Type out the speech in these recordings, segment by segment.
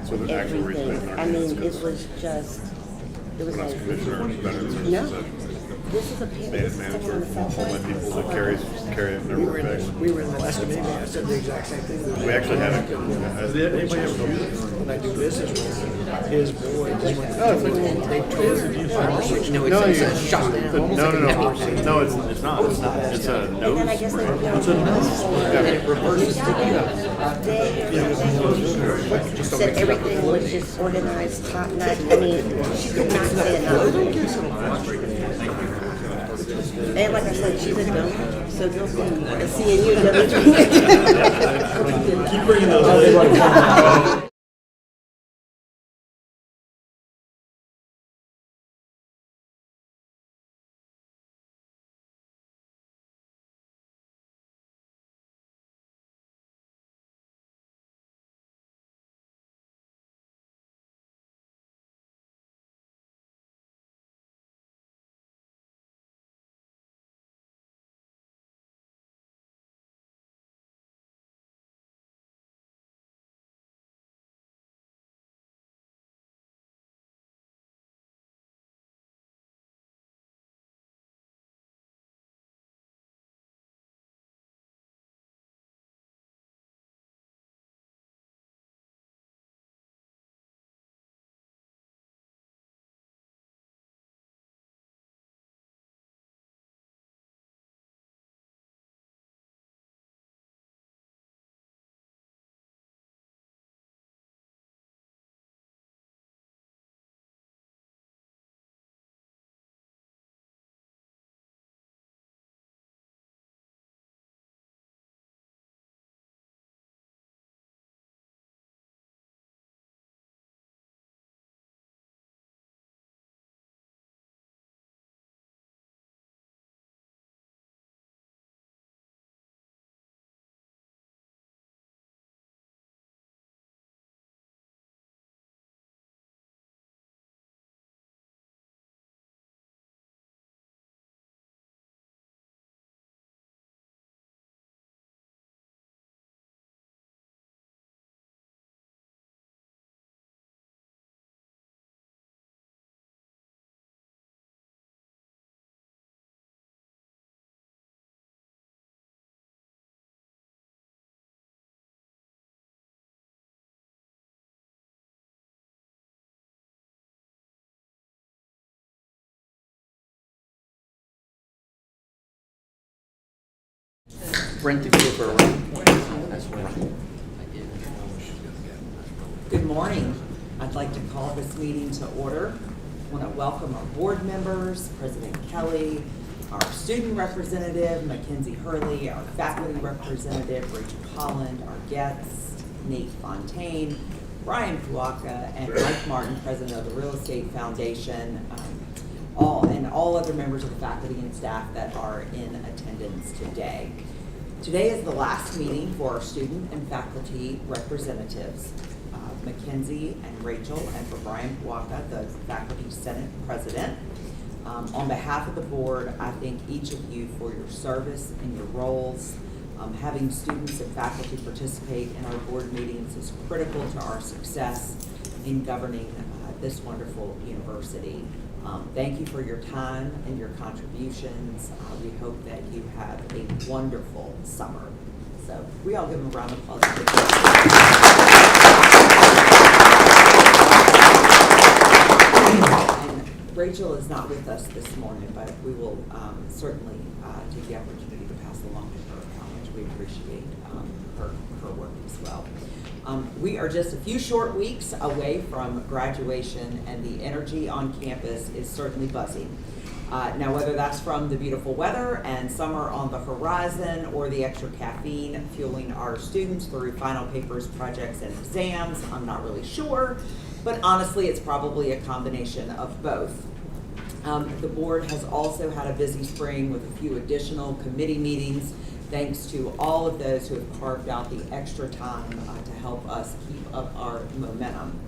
So the actual reason everything. I mean, it was just, it was we're not like, commissioner, veterans no, services, this is a maintenance someone on the manager, south side. homeland people that carry it in their We work were in bags. we were in the last meeting. I said the exact same thing. We actually had it. Anybody ever use it? When I do business with him, his boy just went. No, it's like, They told No, no, it's you, a shot. no, it's not. It's a And then I nose guess spray. they It's a nose. they said everything was just organized, top notch. I mean, she could not say enough. And like I said, she's a donor, so they'll be seeing you. Keep bringing those. Rent the kid for a run. That's right. Good morning. I'd like to call this meeting to order. I want to welcome our board members, President Kelly, our student representative, Mackenzie Hurley, our faculty representative, Rachel Holland, our guests, Nate Fontaine, Brian Puaka, and Mike Martin, president of the Real Estate Foundation, all other members of the faculty and staff that are in attendance today. Today is the last meeting for our student and faculty representatives, Mackenzie and Rachel, and for Brian Puaka, the faculty senate president. On behalf of the board, I thank each of you for your service and your roles. Having students and faculty participate in our board meetings is critical to our success in governing this wonderful university. Thank you for your time and your contributions. We hope that you have a wonderful summer. So we all give them a round of applause. And Rachel is not with us this morning, but we will certainly take the opportunity to pass along to her how much we appreciate her work as well. We are just a few short weeks away from graduation, and the energy on campus is certainly buzzing. Now, whether that's from the beautiful weather and summer on the horizon, or the extra caffeine fueling our students through final papers, projects, and exams, I'm not really sure, but honestly, it's probably a combination of both. The board has also had a busy spring with a few additional committee meetings, thanks to all of those who have carved out the extra time to help us keep up our momentum.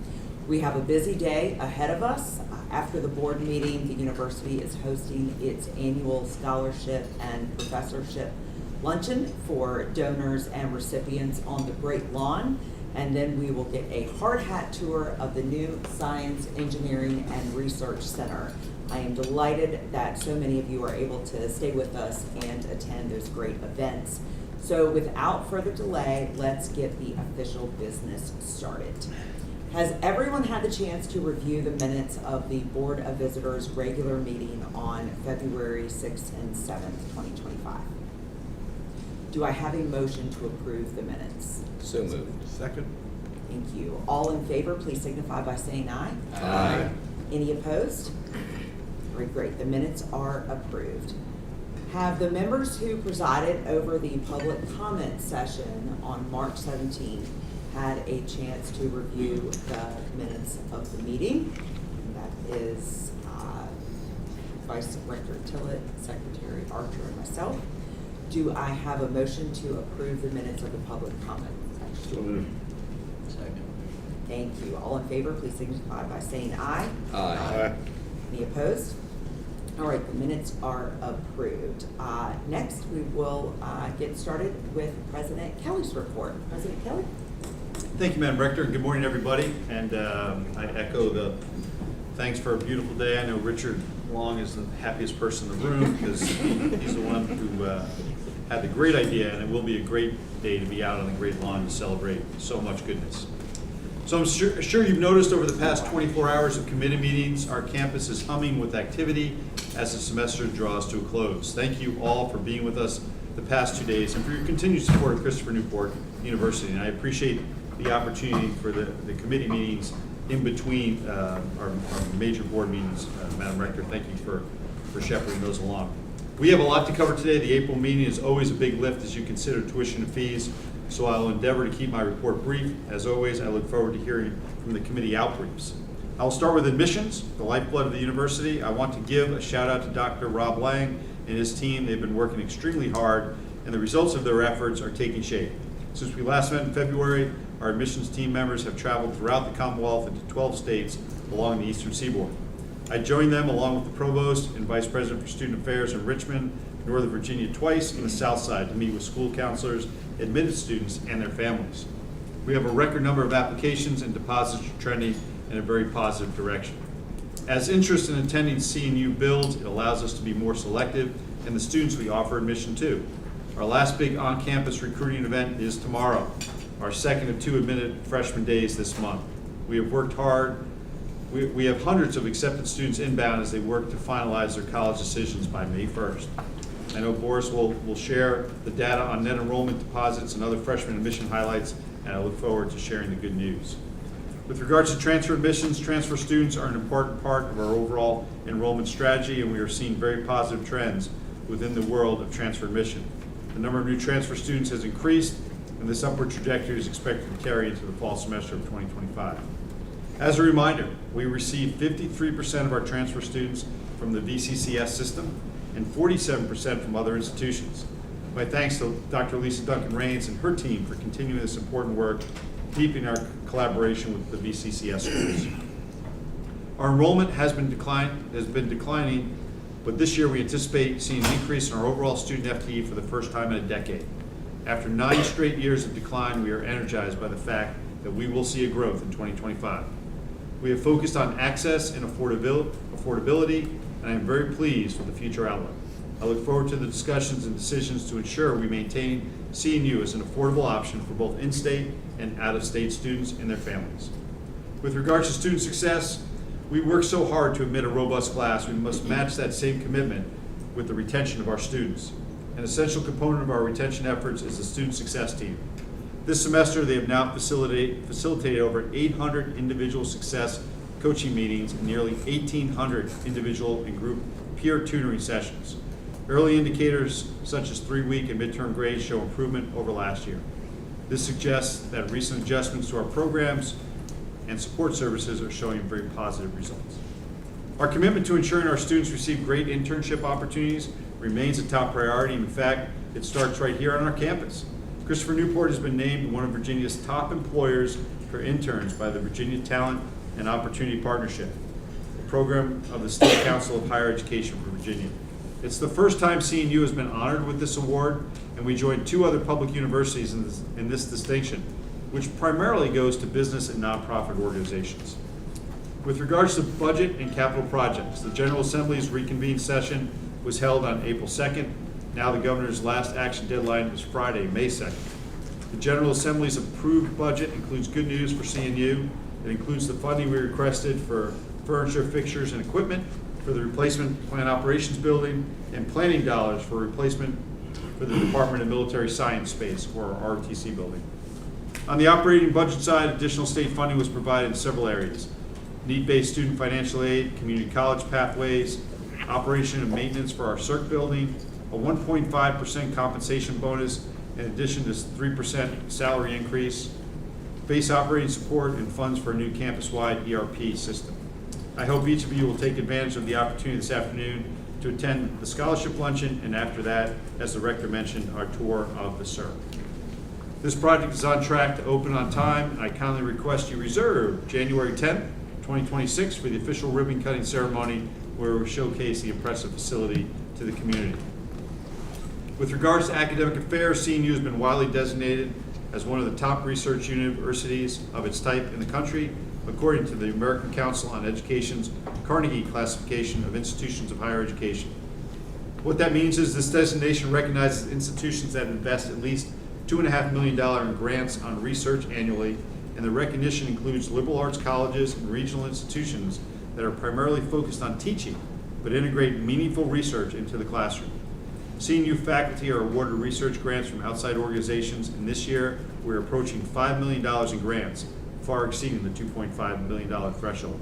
We have a busy day ahead of us. After the board meeting, the university is hosting its annual scholarship and professorship luncheon for donors and recipients on the Great Lawn. And then we will get a hard hat tour of the new Science, Engineering, and Research Center. I am delighted that so many of you are able to stay with us and attend those great events. So without further delay, let's get the official business started. Has everyone had the chance to review the minutes of the Board of Visitors regular meeting on February 6th and 7th, 2025? Do I have a motion to approve the minutes? So moved. Second. Thank you. All in favor, please signify by saying aye. Aye. Any opposed? Very great. The minutes are approved. Have the members who presided over the public comment session on March 17th had a chance to review the minutes of the meeting? That is Vice Rector Tillett, Secretary Archer, and myself. Do I have a motion to approve the minutes of the public comment So section? moved. Second. Thank you. All in favor, please signify by saying aye. Aye. Any opposed? All right, the minutes are approved. Next, we will get started with President Kelly's report. President Kelly? Thank you, Madam Rector, and good morning, everybody. And I echo the thanks for a beautiful day. I know Richard Long is the happiest person in the room because he's the one who had the great idea, and it will be a great day to be out on the great lawn to celebrate so much goodness. So I'm sure you've noticed over the past 24 hours of committee meetings, our campus is humming with activity as the semester draws to a close. Thank you all for being with us the past 2 days and for your continued support of Christopher Newport University. And I appreciate the opportunity for the committee meetings in between our major board meetings. Madam Rector, thank you for shepherding those along. We have a lot to cover today. The April meeting is always a big lift as you consider tuition and fees, so I'll endeavor to keep my report brief. As always, I look forward to hearing from the committee outbriefs. I will start with admissions, the lifeblood of the university. I want to give a shout out to Dr. Rob Lang and his team. They've been working extremely hard, and the results of their efforts are taking shape. Since we last met in February, our admissions team members have traveled throughout the Commonwealth into 12 states along the eastern seaboard. I joined them along with the Provost and Vice President for Student Affairs in Richmond, Northern Virginia twice, and the South Side to meet with school counselors, admitted students, and their families. We have a record number of applications, and deposits are trending in a very positive direction. As interest in attending CNU builds, it allows us to be more selective in the students we offer admission to. Our last big on-campus recruiting event is tomorrow, our second of 2 admitted freshman days this month. We have worked hard. We have hundreds of accepted students inbound as they work to finalize their college decisions by May 1st. I know Boris will share the data on net enrollment deposits and other freshman admission highlights, and I look forward to sharing the good news. With regards to transfer admissions, transfer students are an important part of our overall enrollment strategy, and we are seeing very positive trends within the world of transfer admission. The number of new transfer students has increased, and this upward trajectory is expected to carry into the fall semester of 2025. As a reminder, we receive 53% of our transfer students from the VCCS system and 47% from other institutions. My thanks to Dr. Lisa Duncan-Rains and her team for continuing this important work, deepening our collaboration with the VCCS schools. Our enrollment has been declining, but this year we anticipate seeing an increase in our overall student FTE for the first time in a decade. After 9 straight years of decline, we are energized by the fact that we will see a growth in 2025. We have focused on access and affordability, and I am very pleased with the future outlook. I look forward to the discussions and decisions to ensure we maintain CNU as an affordable option for both in-state and out-of-state students and their families. With regards to student success, we work so hard to admit a robust class, we must match that same commitment with the retention of our students. An essential component of our retention efforts is the student success team. This semester, they have now facilitated over 800 individual success coaching meetings and nearly 1,800 individual and group peer tutoring sessions. Early indicators such as 3-week and midterm grades show improvement over last year. This suggests that recent adjustments to our programs and support services are showing very positive results. Our commitment to ensuring our students receive great internship opportunities remains a top priority. In fact, it starts right here on our campus. Christopher Newport has been named one of Virginia's top employers for interns by the Virginia Talent and Opportunity Partnership, a program of the State Council of Higher Education for Virginia. It's the first time CNU has been honored with this award, and we joined 2 other public universities in this distinction. which primarily goes to business and nonprofit organizations. With regards to budget and capital projects, the General Assembly's reconvened session was held on April 2nd. Now the governor's last action deadline is Friday, May 2nd. The General Assembly's approved budget includes good news for CNU. It includes the funding we requested for furniture, fixtures, and equipment for the replacement plant operations building and planning dollars for replacement for the Department of Military Science space, or our ROTC building. On the operating budget side, additional state funding was provided in several areas. Need-based student financial aid, community college pathways, operation and maintenance for our CERC building, a 1.5% compensation bonus in addition to 3% salary increase, base operating support, and funds for a new campus-wide ERP system. I hope each of you will take advantage of the opportunity this afternoon to attend the scholarship luncheon, and after that, as the rector mentioned, our tour of the CERC. This project is on track to open on time, and I kindly request you reserve January 10th, 2026 for the official ribbon cutting ceremony where we showcase the impressive facility to the community. With regards to academic affairs, CNU has been widely designated as one of the top research universities of its type in the country, according to the American Council on Education's Carnegie Classification of Institutions of Higher Education. What that means is this designation recognizes institutions that invest at least $2.5 million in grants on research annually, and the recognition includes liberal arts colleges and regional institutions that are primarily focused on teaching, but integrate meaningful research into the classroom. CNU faculty are awarded research grants from outside organizations, and this year we're approaching $5 million in grants, far exceeding the $2.5 million threshold.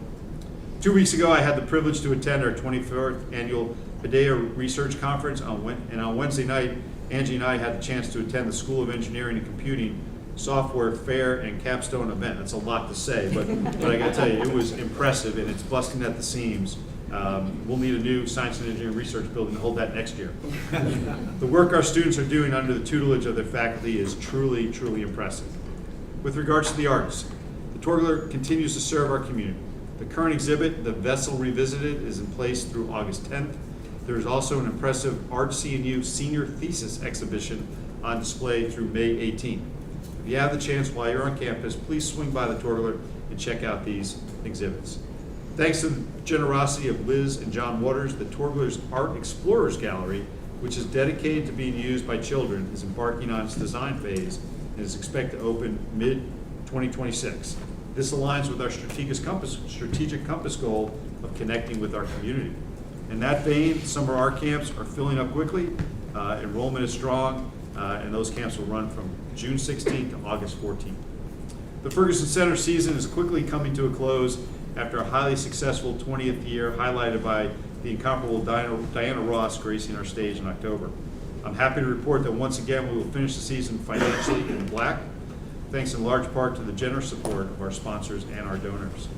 2 weeks ago, I had the privilege to attend our 24th annual PADEA Research Conference, and on Wednesday night, Angie and I had the chance to attend the School of Engineering and Computing Software Fair and Capstone event. That's a lot to say, but I gotta tell you, it was impressive, and it's busting at the seams. We'll need a new science and engineering research building to hold that next year. The work our students are doing under the tutelage of their faculty is truly, truly impressive. With regards to the arts, the Torgler continues to serve our community. The current exhibit, The Vessel Revisited, is in place through August 10th. There is also an impressive Art CNU Senior Thesis exhibition on display through May 18th. If you have the chance while you're on campus, please swing by the Torgler and check out these exhibits. Thanks to the generosity of Liz and John Waters, the Torgler's Art Explorers Gallery, which is dedicated to being used by children, is embarking on its design phase and is expected to open mid-2026. This aligns with our strategic compass goal of connecting with our community. In that vein, summer art camps are filling up quickly. Enrollment is strong, and those camps will run from June 16th to August 14th. The Ferguson Center season is quickly coming to a close after a highly successful 20th year highlighted by the incomparable Diana Ross gracing our stage in October. I'm happy to report that once again we will finish the season financially in black, thanks in large part to the generous support of our sponsors and our donors.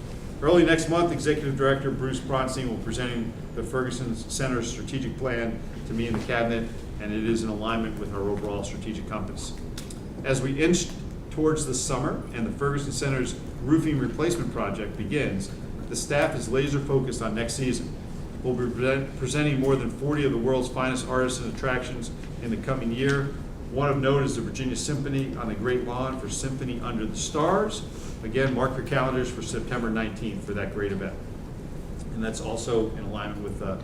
Early next month, Executive Director Bruce Bronstein will be presenting the Ferguson Center's strategic plan to me in the cabinet, and it is in alignment with our overall strategic compass. As we inch towards the summer and the Ferguson Center's roofing replacement project begins, the staff is laser focused on next season. We'll be presenting more than 40 of the world's finest artists and attractions in the coming year. One of note is the Virginia Symphony on the Great Lawn for Symphony Under the Stars. Again, mark your calendars for September 19th for that great event. And that's also in alignment with a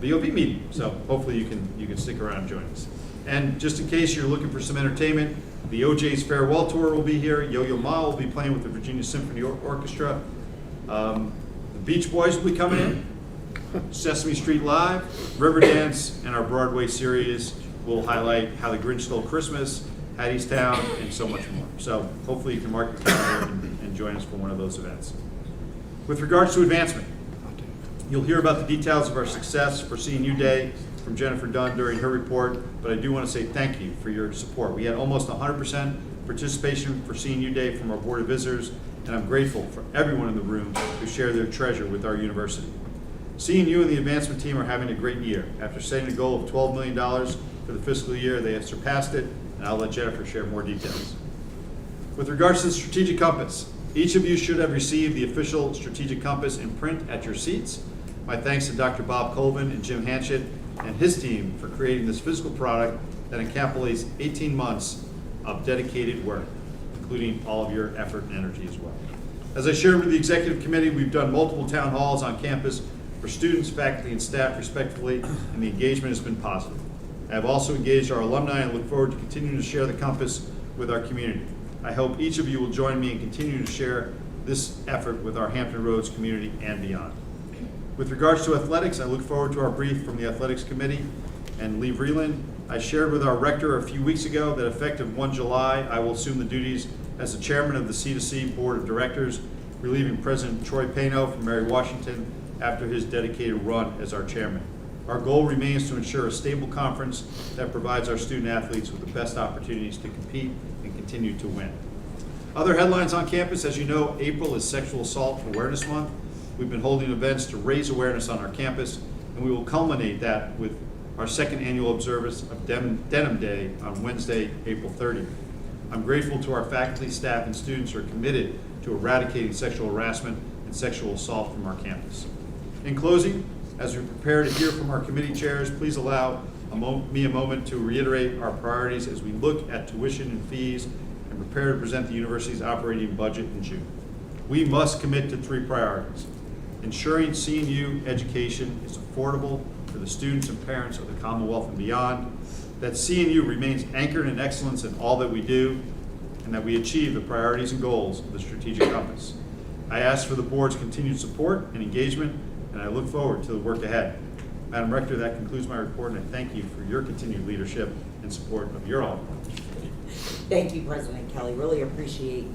BOV meeting, so hopefully you can stick around and join us. And just in case you're looking for some entertainment, the OJ's Farewell Tour will be here. Yo-Yo Ma will be playing with the Virginia Symphony Orchestra. The Beach Boys will be coming in. Sesame Street Live, Riverdance, and our Broadway series will highlight How the Grinch Stole Christmas, Hattiestown, and so much more. So hopefully you can mark your calendar and join us for one of those events. With regards to advancement, you'll hear about the details of our success for CNU Day from Jennifer Dunn during her report, but I do want to say thank you for your support. We had almost 100% participation for CNU Day from our Board of Visitors, and I'm grateful for everyone in the room who share their treasure with our university. CNU and the advancement team are having a great year. After setting a goal of $12 million for the fiscal year, they have surpassed it, and I'll let Jennifer share more details. With regards to the strategic compass, each of you should have received the official strategic compass in print at your seats. My thanks to Dr. Bob Colvin and Jim Hanchett and his team for creating this physical product that encapsulates 18 months of dedicated work, including all of your effort and energy as well. As I shared with the executive committee, we've done multiple town halls on campus for students, faculty, and staff respectively, and the engagement has been positive. I have also engaged our alumni and look forward to continuing to share the campus with our community. I hope each of you will join me in continuing to share this effort with our Hampton Roads community and beyond. With regards to athletics, I look forward to our brief from the athletics committee and Lee Vreeland. I shared with our rector a few weeks ago that effective 1 July, I will assume the duties as the chairman of the C2C Board of Directors, relieving President Troy Pano from Mary Washington after his dedicated run as our chairman. Our goal remains to ensure a stable conference that provides our student athletes with the best opportunities to compete and continue to win. Other headlines on campus, as you know, April is Sexual Assault Awareness Month. We've been holding events to raise awareness on our campus, and we will culminate that with our second annual observance of Denim Day on Wednesday, April 30th. I'm grateful to our faculty, staff, and students who are committed to eradicating sexual harassment and sexual assault from our campus. In closing, as we prepare to hear from our committee chairs, please allow me a moment to reiterate our priorities as we look at tuition and fees and prepare to present the university's operating budget in June. We must commit to 3 priorities. Ensuring CNU education is affordable for the students and parents of the Commonwealth and beyond, that CNU remains anchored in excellence in all that we do, and that we achieve the priorities and goals of the strategic compass. I ask for the board's continued support and engagement, and I look forward to the work ahead. Madam Rector, that concludes my report, and I thank you for your continued leadership and support of your alma mater. Thank you, President Kelly. Really appreciate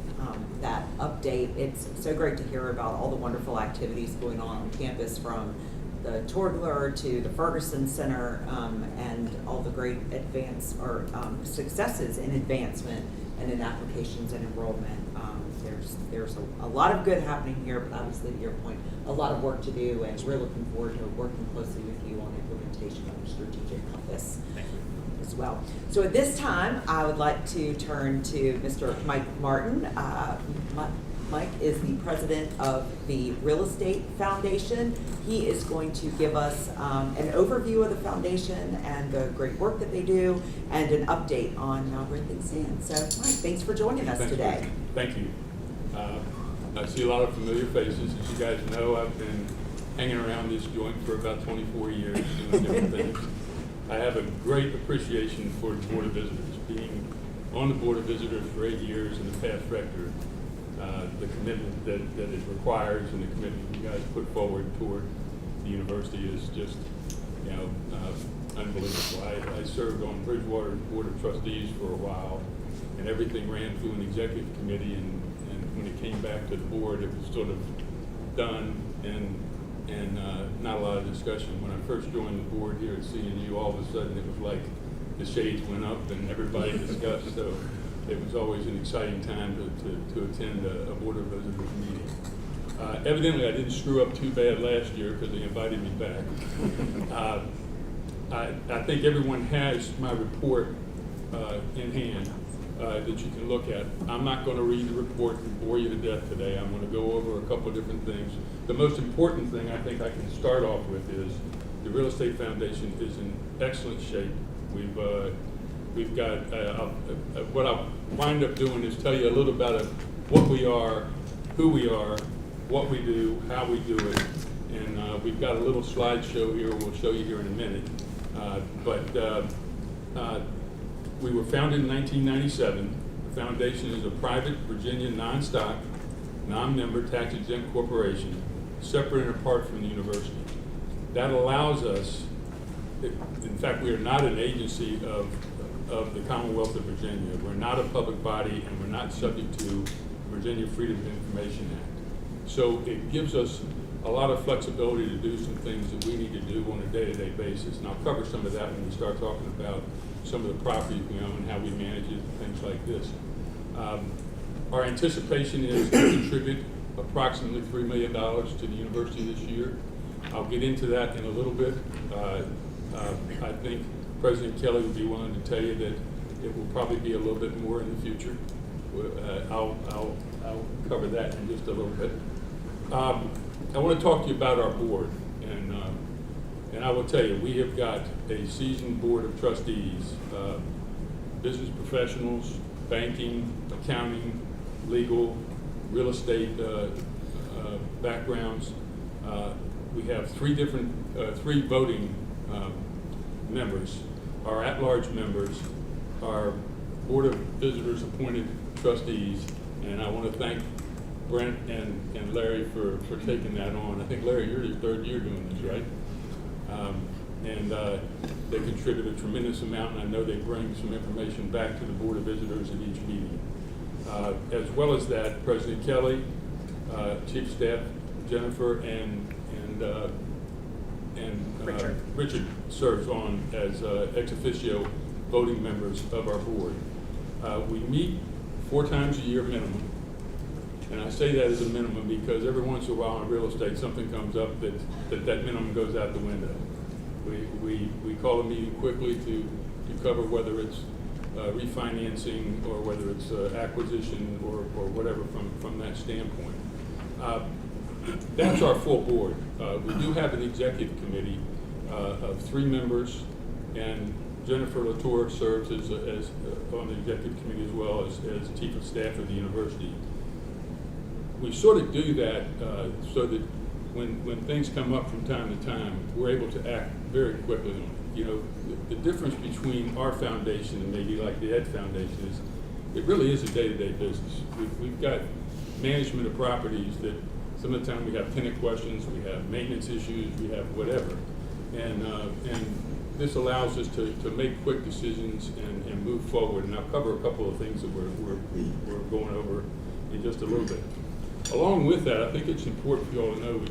that update. It's so great to hear about all the wonderful activities going on campus, from the Torgler to the Ferguson Center, and all the great successes in advancement and in applications and enrollment. There's a lot of good happening here, but obviously, to your point, a lot of work to do, and we're looking forward to working closely with you on implementation of the strategic compass as well. So at this time, I would like to turn to Mr. Mike Martin. Mike is the president of the Real Estate Foundation. He is going to give us an overview of the foundation and the great work that they do, and an update on where things stand. So, Mike, thanks for joining us today. Thank you. I see a lot of familiar faces. As you guys know, I've been hanging around this joint for about 24 years doing different things. I have a great appreciation for the Board of Visitors. Being on the Board of Visitors for 8 years and the past rector, the commitment that it requires and the commitment you guys put forward toward the university is just, unbelievable. I served on Bridgewater's Board of Trustees for a while, and everything ran through an executive committee, and when it came back to the board, it was sort of done and not a lot of discussion. When I first joined the board here at CNU, all of a sudden it was like the shades went up and everybody discussed. So it was always an exciting time to attend a Board of Visitors meeting. Evidently, I didn't screw up too bad last year because they invited me back. I think everyone has my report in hand that you can look at. I'm not going to read the report and bore you to death today. I'm going to go over a couple of different things. The most important thing I think I can start off with is the Real Estate Foundation is in excellent shape. We've got, what I'll wind up doing is tell you a little about what we are, who we are, what we do, how we do it, and we've got a little slideshow here we'll show you here in a minute. We were founded in 1997. The foundation is a private Virginia non-stock, non-member, tax-exempt corporation, separate and apart from the university. That allows us, in fact, we are not an agency of the Commonwealth of Virginia. We're not a public body, and we're not subject to Virginia Freedom of Information Act. So it gives us a lot of flexibility to do some things that we need to do on a day-to-day basis. And I'll cover some of that when we start talking about some of the properties we own, how we manage it, and things like this. Our anticipation is to contribute approximately $3 million to the university this year. I'll get into that in a little bit. I think President Kelly would be willing to tell you that it will probably be a little bit more in the future. I'll cover that in just a little bit. I want to talk to you about our board, and I will tell you, we have got a seasoned board of trustees, business professionals, banking, accounting, legal, real estate backgrounds. We have three voting members, our at-large members, our Board of Visitors appointed trustees, and I want to thank Brent and Larry for taking that on. I think, Larry, you're your third year doing this, right? They contribute a tremendous amount, and I know they bring some information back to the Board of Visitors at each meeting. As well as that, President Kelly, Chief of Staff Jennifer, and Richard serves on as ex officio voting members of our board. We meet 4 times a year minimum. And I say that as a minimum because every once in a while in real estate, something comes up that minimum goes out the window. We call a meeting quickly to cover whether it's refinancing or whether it's acquisition or whatever from that standpoint. That's our full board. We do have an executive committee of 3 members, and Jennifer Latour serves as on the executive committee as well as Chief of Staff of the university. We sort of do that so that when things come up from time to time, we're able to act very quickly on it. You know, the difference between our foundation and maybe like the Ed Foundation is it really is a day-to-day business. We've got management of properties that some of the time we have tenant questions, we have maintenance issues, we have whatever. And this allows us to make quick decisions and move forward. And I'll cover a couple of things that we're going over in just a little bit. Along with that, I think it's important for you all to know,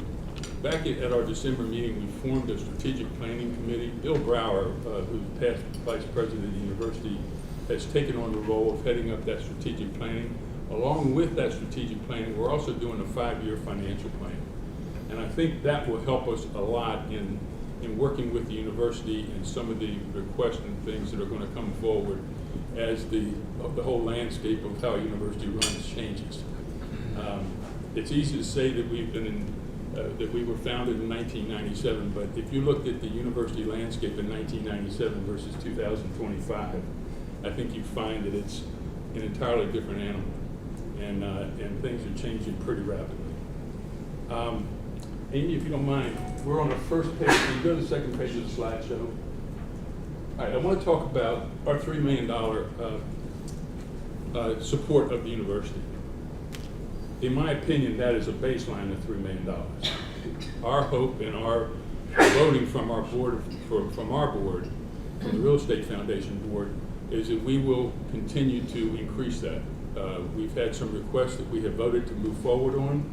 back at our December meeting, we formed a strategic planning committee. Bill Brower, who's past vice president of the university, has taken on the role of heading up that strategic planning. Along with that strategic planning, we're also doing a 5-year financial plan. And I think that will help us a lot in working with the university and some of the requests and things that are going to come forward as the whole landscape of how a university runs changes. It's easy to say that that we were founded in 1997, but if you looked at the university landscape in 1997 versus 2025, I think you find that it's an entirely different animal, and things are changing pretty rapidly. Amy, if you don't mind, we're on the first page. Can you go to the second page of the slideshow? All right, I want to talk about our $3 million support of the university. In my opinion, that is a baseline of $3 million. Our hope and our voting from our board, from the Real Estate Foundation board, is that we will continue to increase that. We've had some requests that we have voted to move forward on,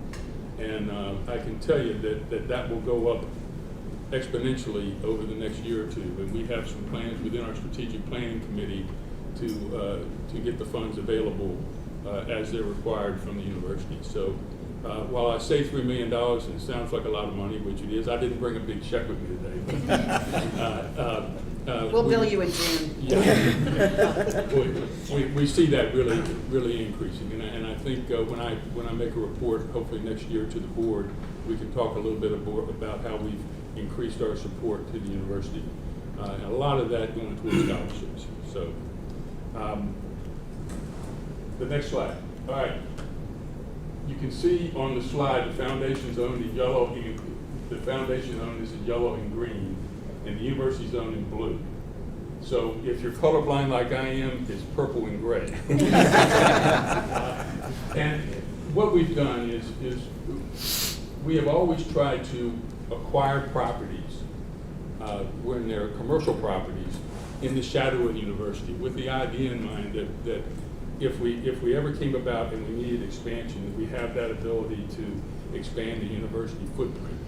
and I can tell you that will go up exponentially over the next year or two. And we have some plans within our strategic planning committee to get the funds available as they're required from the university. So while I say $3 million, and it sounds like a lot of money, which it is, I didn't bring a big check with me today. We'll bill you in June. Yeah. we see that really increasing, and I think when I make a report, hopefully next year to the board, we can talk a little bit about how we've increased our support to the university, and a lot of that going towards scholarships. So. The next slide. All right. You can see on the slide the foundation's owned in yellow. The foundation owned is in yellow and green, and the university's owned in blue. So if you're colorblind like I am, it's purple and gray. And what we've done is we have always tried to acquire properties when they're commercial properties in the shadow of the university, with the idea in mind that if we ever came about and we needed expansion, that we have that ability to expand the university footprint.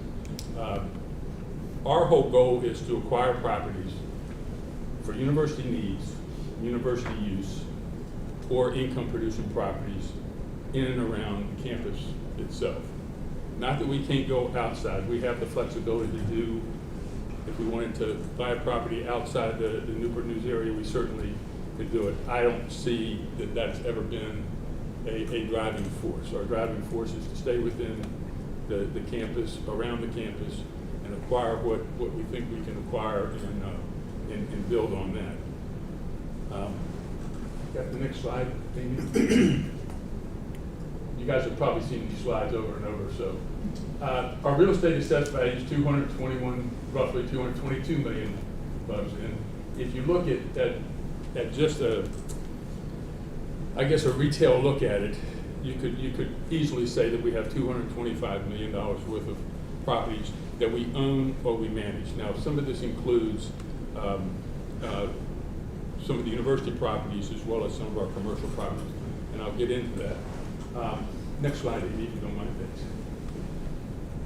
Our whole goal is to acquire properties for university needs, university use, or income-producing properties in and around the campus itself. Not that we can't go outside. We have the flexibility to do, if we wanted to buy a property outside the Newport News area, we certainly could do it. I don't see that that's ever been a driving force. Our driving force is to stay within the campus, around the campus, and acquire what we think we can acquire and build on that. Got the next slide, Amy? You guys have probably seen these slides over and over, so. Our real estate assessed value is roughly 222 million bucks. And if you look at just I guess a retail look at it, you could easily say that we have $225 million worth of properties that we own or we manage. Now, some of this includes some of the university properties as well as some of our commercial properties, and I'll get into that. Next slide, Amy, if you don't mind, thanks.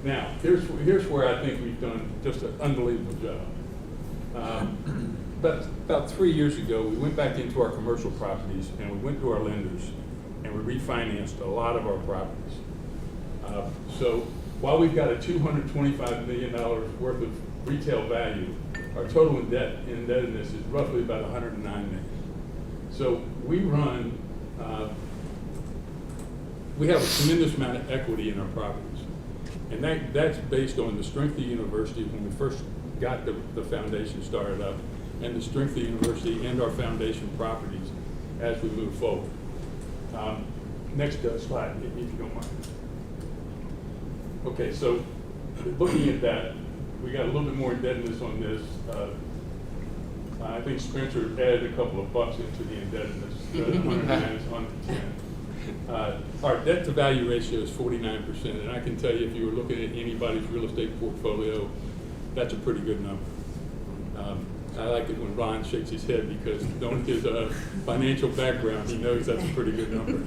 Now, here's where I think we've done just an unbelievable job. About 3 years ago, we went back into our commercial properties and we went to our lenders and we refinanced a lot of our properties. So while we've got a $225 million worth of retail value, our total indebtedness is roughly about $109 million. So we have a tremendous amount of equity in our properties. And that's based on the strength of the university when we first got the foundation started up, and the strength of the university and our foundation properties as we move forward. Next slide, if you don't mind. Okay, so looking at that, we got a little bit more indebtedness on this. I think Spencer added a couple of bucks into the indebtedness. 109 is on 10. Our debt to value ratio is 49%, and I can tell you if you were looking at anybody's real estate portfolio, that's a pretty good number. I like it when Ron shakes his head because knowing his financial background, he knows that's a pretty good number.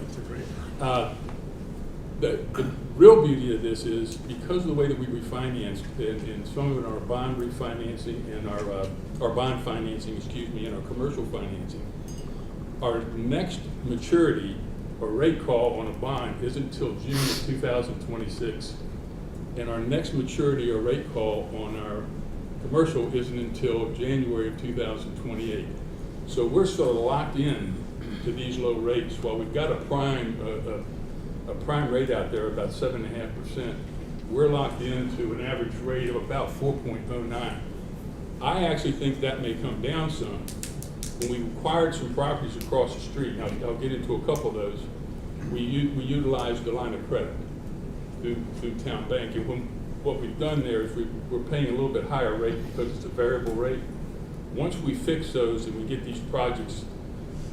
The real beauty of this is because of the way that we refinanced and some of it our bond refinancing and our bond financing, and our commercial financing, our next maturity or rate call on a bond isn't until June of 2026, and our next maturity or rate call on our commercial isn't until January of 2028. So we're sort of locked in to these low rates. While we've got a prime rate out there about 7.5%, we're locked into an average rate of about 4.09. I actually think that may come down some. When we acquired some properties across the street, and I'll get into a couple of those, we utilized the line of credit through Town Bank. And what we've done there is we're paying a little bit higher rate because it's a variable rate. Once we fix those and we get these projects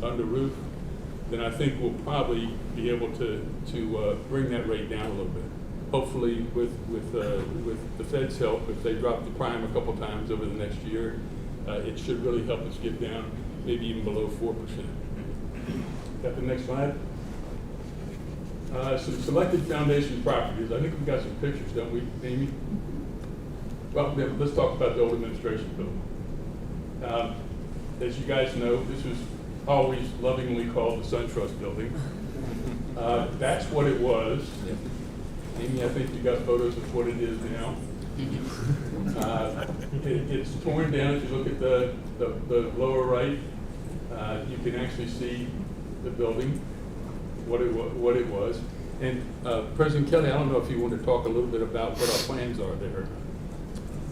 under roof, then I think we'll probably be able to bring that rate down a little bit. Hopefully with the Fed's help, if they drop the prime a couple times over the next year, it should really help us get down maybe even below 4%. Got the next slide? Some selected foundation properties. I think we've got some pictures, don't we, Amy? Well, let's talk about the old administration building. As you guys know, this was always lovingly called the SunTrust building. That's what it was. Amy, I think you got photos of what it is now. It's torn down. If you look at the lower right, you can actually see the building, what it was. And President Kelly, I don't know if you want to talk a little bit about what our plans are there.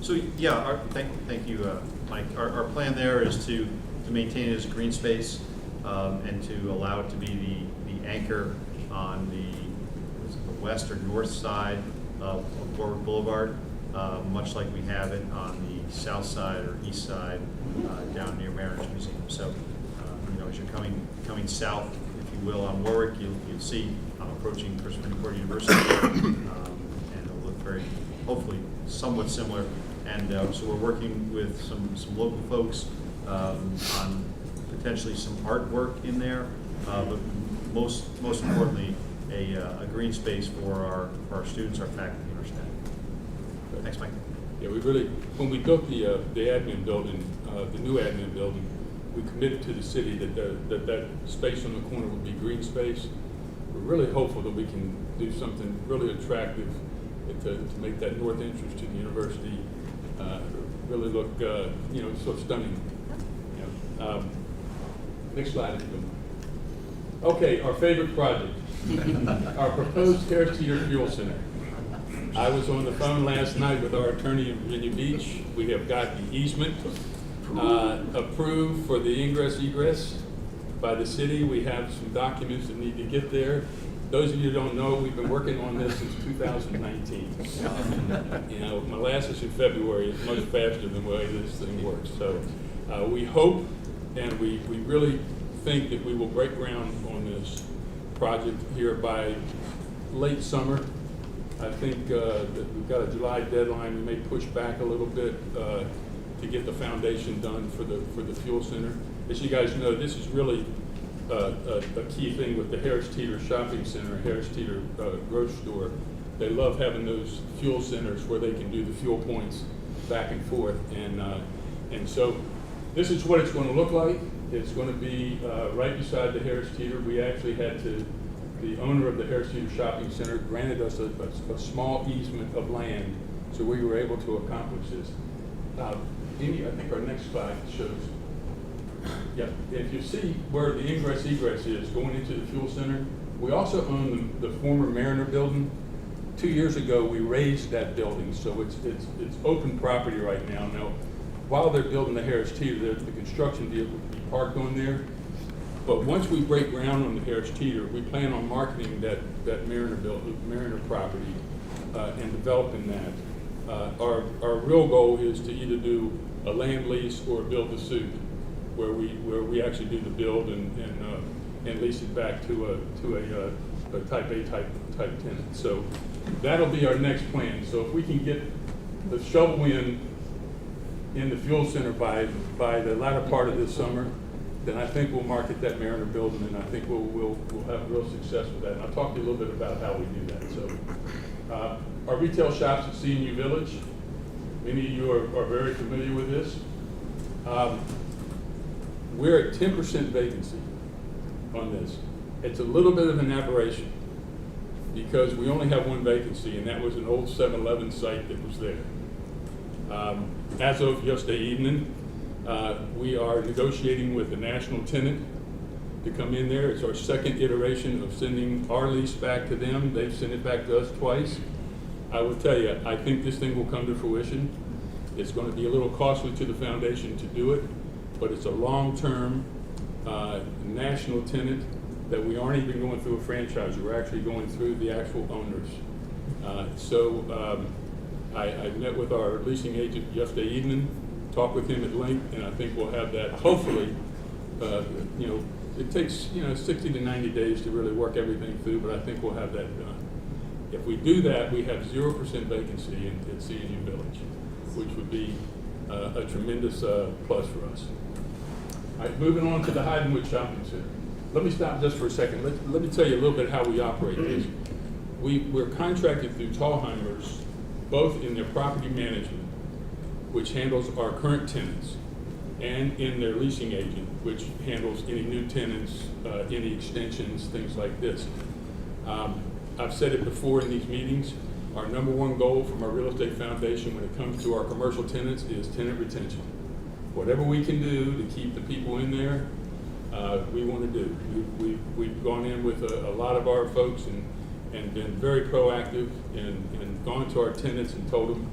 So yeah, thank you, Mike. Our plan there is to maintain it as a green space and to allow it to be the anchor on the west or north side of Warwick Boulevard, much like we have it on the south side or east side down near Mariners Museum. So as you're coming south, if you will, on Warwick, you'll see I'm approaching Christopher Newport University, and it'll look very, hopefully, somewhat similar. And so we're working with some local folks on potentially some artwork in there, but most importantly, a green space for our students, our faculty, and our staff. Thanks, Mike. Yeah, when we built the admin building, the new admin building, we committed to the city that space on the corner would be green space. We're really hopeful that we can do something really attractive to make that north entrance to the university really look, so stunning. Next slide, if you don't mind. Okay, our favorite project, our proposed Harris Teeter Fuel Center. I was on the phone last night with our attorney in Virginia Beach. We have got the easement approved for the ingress egress by the city. We have some documents that need to get there. Those of you who don't know, we've been working on this since 2019. You know, molasses in February is much faster than the way this thing works. So we hope and we really think that we will break ground on this project here by late summer. I think that we've got a July deadline. We may push back a little bit to get the foundation done for the fuel center. As you guys know, this is really a key thing with the Harris Teeter Shopping Center, Harris Teeter grocery store. They love having those fuel centers where they can do the fuel points back and forth. And so this is what it's going to look like. It's going to be right beside the Harris Teeter. We actually had the owner of the Harris Teeter Shopping Center granted us a small easement of land, so we were able to accomplish this. I think our next slide shows. Yeah, if you see where the ingress egress is going into the fuel center, we also own the former Mariner building. 2 years ago, we raised that building, so it's open property right now. Now, while they're building the Harris Teeter, the construction vehicle will be parked on there. But once we break ground on the Harris Teeter, we plan on marketing that Mariner property and developing that. Our real goal is to either do a land lease or a build to suit, where we actually do the build and lease it back to a type A type tenant. So that'll be our next plan. So if we can get the shovel in the fuel center by the latter part of this summer, then I think we'll market that Mariner building, and I think we'll have real success with that. And I'll talk to you a little bit about how we do that. So our retail shops at CNU Village, many of you are very familiar with this. We're at 10% vacancy on this. It's a little bit of an aberration because we only have one vacancy, and that was an old 7-Eleven site that was there. As of yesterday evening, we are negotiating with a national tenant to come in there. It's our second iteration of sending our lease back to them. They've sent it back to us twice. I will tell you, I think this thing will come to fruition. It's going to be a little costly to the foundation to do it, but it's a long-term national tenant that we aren't even going through a franchise. We're actually going through the actual owners. I met with our leasing agent yesterday evening, talked with him at length, and I think we'll have that hopefully. It takes 60 to 90 days to really work everything through, but I think we'll have that done. If we do that, we have 0% vacancy at CNU Village, which would be a tremendous plus for us. All right, moving on to the Hydenwood Shopping Center. Let me stop just for a second. Let me tell you a little bit how we operate this. We're contracted through Tallheimers, both in their property management, which handles our current tenants, and in their leasing agent, which handles any new tenants, any extensions, things like this. I've said it before in these meetings, our number one goal from our real estate foundation when it comes to our commercial tenants is tenant retention. Whatever we can do to keep the people in there, we want to do. We've gone in with a lot of our folks and been very proactive and gone to our tenants and told them,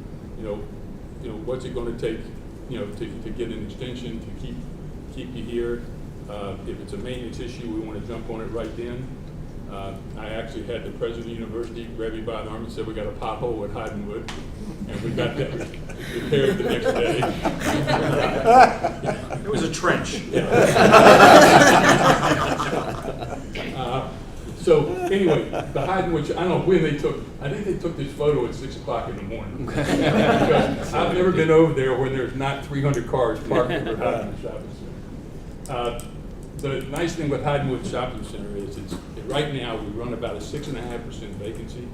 what's it going to take, to get an extension, to keep you here. If it's a maintenance issue, we want to jump on it right then. I actually had the president of the university grab me by the arm and said, we got a pothole at Hydenwood, and we got that repaired the next day. It was a trench. So anyway, the Hydenwood, I don't know when they took, I think they took this photo at 6 o'clock in the morning. Because I've never been over there when there's not 300 cars parked at the Hydenwood Shopping Center. The nice thing with Hydenwood Shopping Center is right now we run about a 6.5% vacancy.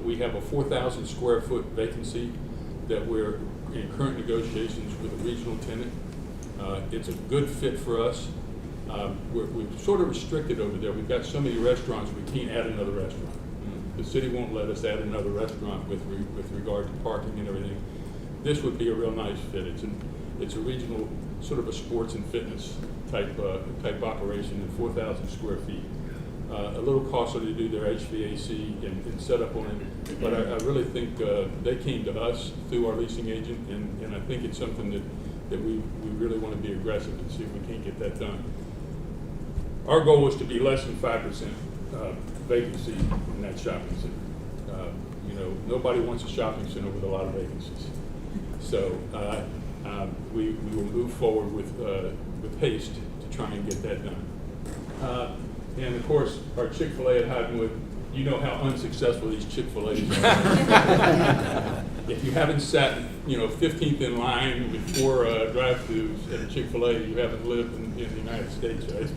We have a 4,000 square foot vacancy that we're in current negotiations with a regional tenant. It's a good fit for us. We're sort of restricted over there. We've got so many restaurants, we can't add another restaurant. The city won't let us add another restaurant with regard to parking and everything. This would be a real nice fit. It's a regional, sort of a sports and fitness type operation in 4,000 square feet. A little costly to do their HVAC and set up on it, but I really think they came to us through our leasing agent, and I think it's something that we really want to be aggressive and see if we can't get that done. Our goal is to be less than 5% vacancy in that shopping center. You know, nobody wants a shopping center with a lot of vacancies. So we will move forward with haste to try and get that done. And of course, our Chick-fil-A at Highwood, you know how unsuccessful these Chick-fil-A's are. If you haven't sat, 15th in line before drive-thrus at a Chick-fil-A, you haven't lived in the United States, right?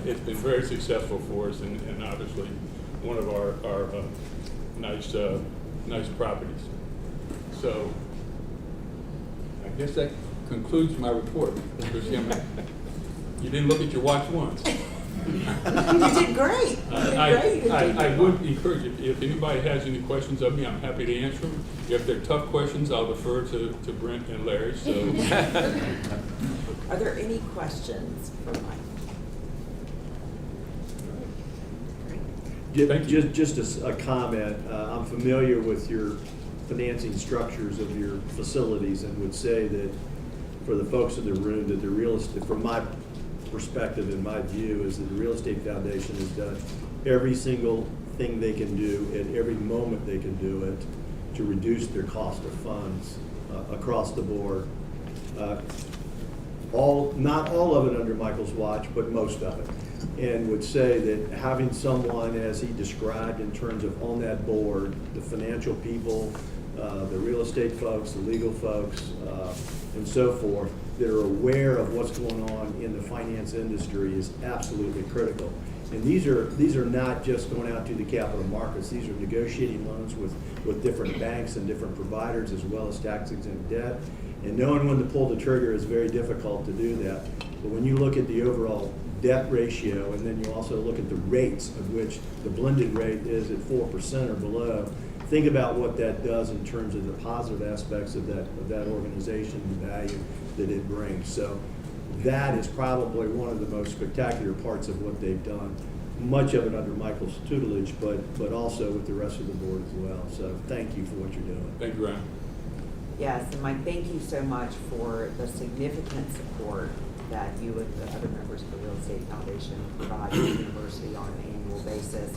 It's been very successful for us, and obviously one of our nice properties. So I guess that concludes my report, Mr. Chairman. You didn't look at your watch once. You did great. I would encourage, if anybody has any questions of me, I'm happy to answer them. If they're tough questions, I'll defer to Brent and Larry, so. Are there any questions for Mike? Thank you. Just a comment. I'm familiar with your financing structures of your facilities and would say that for the folks in the room, that the real estate, from my perspective and my view, is that the Real Estate Foundation has done every single thing they can do at every moment they can do it to reduce their cost of funds across the board. Not all of it under Michael's watch, but most of it. And would say that having someone, as he described, in terms of on that board, the financial people, the real estate folks, the legal folks, and so forth, that are aware of what's going on in the finance industry is absolutely critical. And these are not just going out to the capital markets. These are negotiating loans with different banks and different providers, as well as tax-exempt debt. And knowing when to pull the trigger is very difficult to do that. But when you look at the overall debt ratio, and then you also look at the rates of which the blended rate is at 4% or below, think about what that does in terms of the positive aspects of that organization and the value that it brings. So that is probably one of the most spectacular parts of what they've done. Much of it under Michael's tutelage, but also with the rest of the board as well. So thank you for what you're doing. Thank you, Ryan. Yes, and Mike, thank you so much for the significant support that you and the other members of the Real Estate Foundation provide to the university on an annual basis.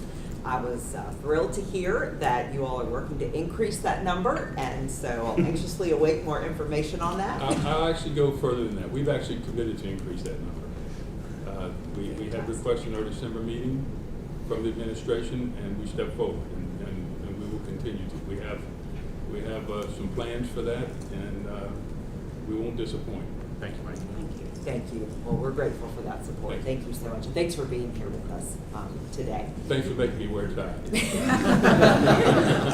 I was thrilled to hear that you all are working to increase that number, and so I'll anxiously await more information on that. I'll actually go further than that. We've actually committed to increase that number. We had requests in our December meeting from the administration, and we stepped forward, and we will continue to. We have some plans for that, and we won't disappoint. Thank you, Mike. Thank you. Well, we're grateful for that support. Thank you so much. And thanks for being here with us today. Thanks for making me wear a tie.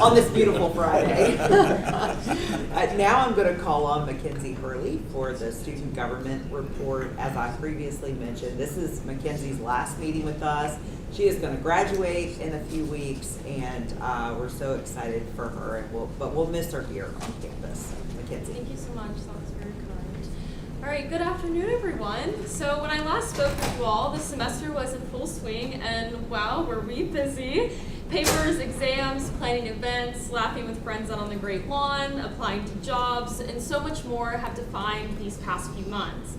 On this beautiful Friday. Now I'm going to call on Mackenzie Hurley for the student government report. As I previously mentioned, this is Mackenzie's last meeting with us. She is going to graduate in a few weeks, and we're so excited for her. But we'll miss her here on campus. Mackenzie. Thank you so much. That was very kind. All right, good afternoon, everyone. So when I last spoke with you all, the semester was in full swing, and wow, were we busy. Papers, exams, planning events, laughing with friends out on the Great Lawn, applying to jobs, and so much more have defined these past few months.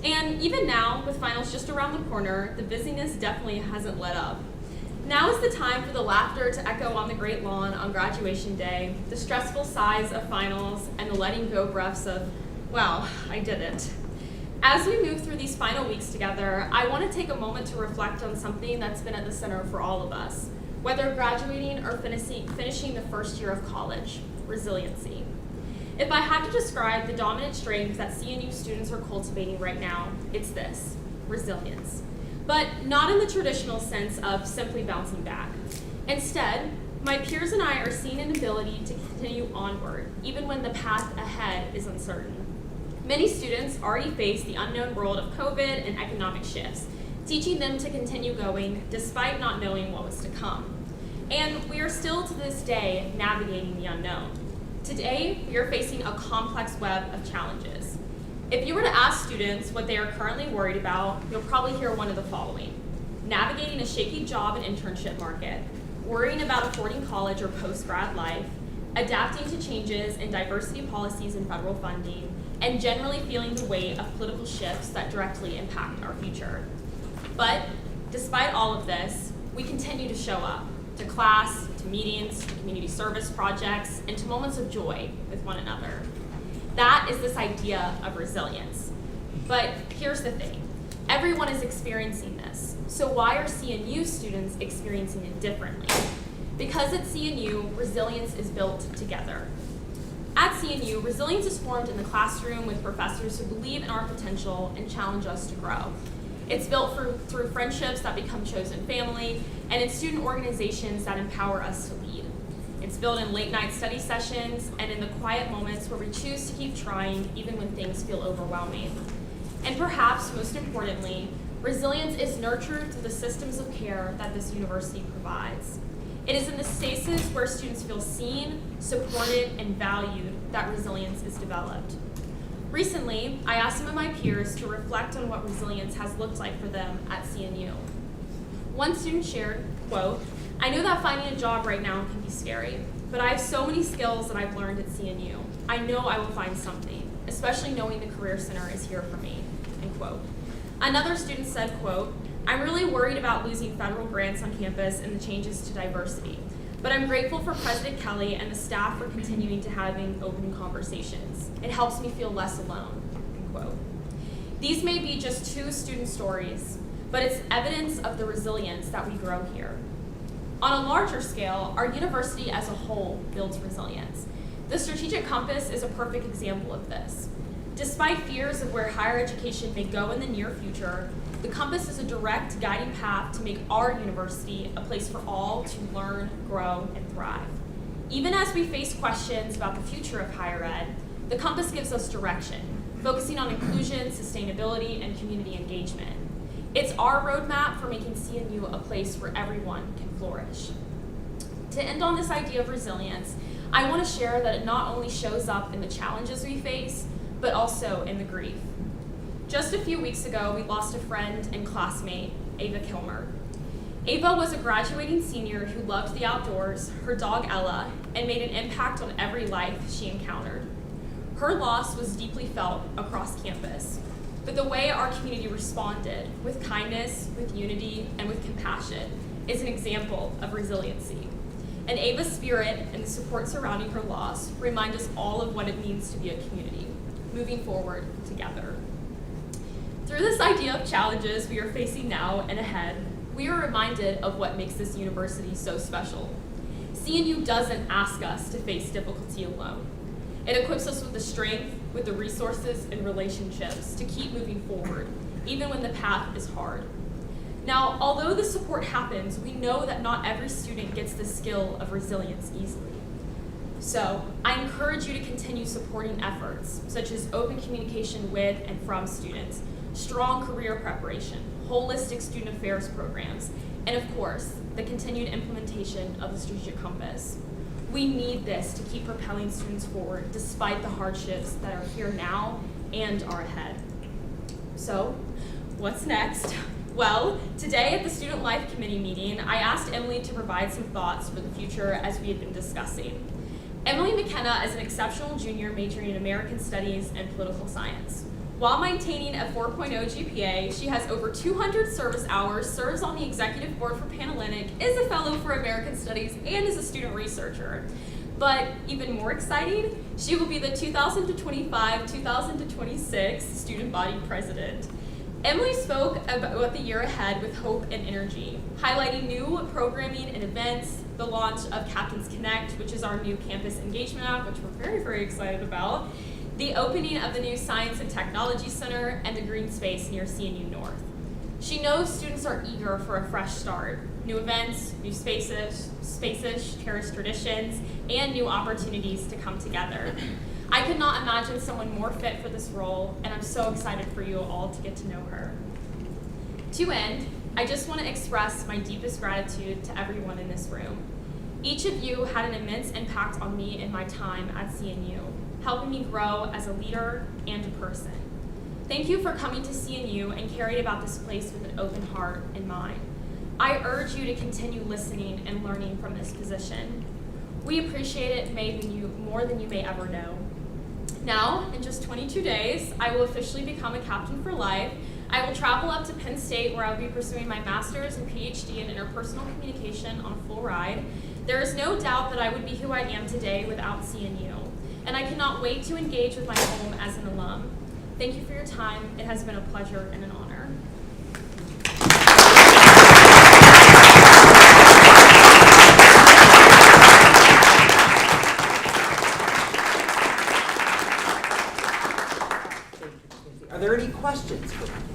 And even now, with finals just around the corner, the busyness definitely hasn't let up. Now is the time for the laughter to echo on the Great Lawn on graduation day, the stressful sighs of finals, and the letting go breaths of, wow, I did it. As we move through these final weeks together, I want to take a moment to reflect on something that's been at the center for all of us, whether graduating or finishing the first year of college: resiliency. If I had to describe the dominant strength that CNU students are cultivating right now, it's this: resilience. But not in the traditional sense of simply bouncing back. Instead, my peers and I are seeing an ability to continue onward, even when the path ahead is uncertain. Many students already face the unknown world of COVID and economic shifts, teaching them to continue going despite not knowing what was to come. And we are still to this day navigating the unknown. Today, we are facing a complex web of challenges. If you were to ask students what they are currently worried about, you'll probably hear one of the following: navigating a shaky job and internship market, worrying about affording college or post-grad life, adapting to changes in diversity policies and federal funding, and generally feeling the weight of political shifts that directly impact our future. But despite all of this, we continue to show up to class, to meetings, to community service projects, and to moments of joy with one another. That is this idea of resilience. But here's the thing. Everyone is experiencing this. So why are CNU students experiencing it differently? Because at CNU, resilience is built together. At CNU, resilience is formed in the classroom with professors who believe in our potential and challenge us to grow. It's built through friendships that become chosen family, and in student organizations that empower us to lead. It's built in late-night study sessions and in the quiet moments where we choose to keep trying even when things feel overwhelming. And perhaps most importantly, resilience is nurtured through the systems of care that this university provides. It is in the spaces where students feel seen, supported, and valued that resilience is developed. Recently, I asked some of my peers to reflect on what resilience has looked like for them at CNU. One student shared, quote, "I know that finding a job right now can be scary, but I have so many skills that I've learned at CNU. I know I will find something, especially knowing the Career Center is here for me," end quote. Another student said, quote, "I'm really worried about losing federal grants on campus and the changes to diversity, but I'm grateful for President Kelly and the staff for continuing to having open conversations. It helps me feel less alone," end quote. These may be just two student stories, but it's evidence of the resilience that we grow here. On a larger scale, our university as a whole builds resilience. The Strategic Compass is a perfect example of this. Despite fears of where higher education may go in the near future, the Compass is a direct guiding path to make our university a place for all to learn, grow, and thrive. Even as we face questions about the future of higher ed, the Compass gives us direction, focusing on inclusion, sustainability, and community engagement. It's our roadmap for making CNU a place where everyone can flourish. To end on this idea of resilience, I want to share that it not only shows up in the challenges we face, but also in the grief. Just a few weeks ago, we lost a friend and classmate, Ava Kilmer. Ava was a graduating senior who loved the outdoors, her dog Ella, and made an impact on every life she encountered. Her loss was deeply felt across campus, but the way our community responded, with kindness, with unity, and with compassion, is an example of resiliency. And Ava's spirit and the support surrounding her loss remind us all of what it means to be a community, moving forward together. Through this idea of challenges we are facing now and ahead, we are reminded of what makes this university so special. CNU doesn't ask us to face difficulty alone. It equips us with the strength, with the resources and relationships to keep moving forward, even when the path is hard. Now, although the support happens, we know that not every student gets the skill of resilience easily. So, I encourage you to continue supporting efforts, such as open communication with and from students, strong career preparation, holistic student affairs programs, and of course, the continued implementation of the Strategic Compass. We need this to keep propelling students forward despite the hardships that are here now and are ahead. So, what's next? Well, today at the Student Life Committee meeting, I asked Emily to provide some thoughts for the future as we had been discussing. Emily McKenna is an exceptional junior majoring in American Studies and Political Science. While maintaining a 4.0 GPA, she has over 200 service hours, serves on the executive board for Panhellenic, is a fellow for American Studies, and is a student researcher. But even more exciting, she will be the 2025-2026 student body president. Emily spoke about the year ahead with hope and energy, highlighting new programming and events, the launch of Captains Connect, which is our new campus engagement app, which we're very, very excited about, the opening of the new Science and Technology Center, and the green space near CNU North. She knows students are eager for a fresh start, new events, new spaces, cherished traditions, and new opportunities to come together. I could not imagine someone more fit for this role, and I'm so excited for you all to get to know her. To end, I just want to express my deepest gratitude to everyone in this room. Each of you had an immense impact on me in my time at CNU, helping me grow as a leader and a person. Thank you for coming to CNU and caring about this place with an open heart and mind. I urge you to continue listening and learning from this position. We appreciate it more than you may ever know. Now, in just 22 days, I will officially become a captain for life. I will travel up to Penn State, where I will be pursuing my master's and PhD in interpersonal communication on a full ride. There is no doubt that I would be who I am today without CNU, and I cannot wait to engage with my home as an alum. Thank you for your time. It has been a pleasure and an honor. Are there any questions for Mackenzie?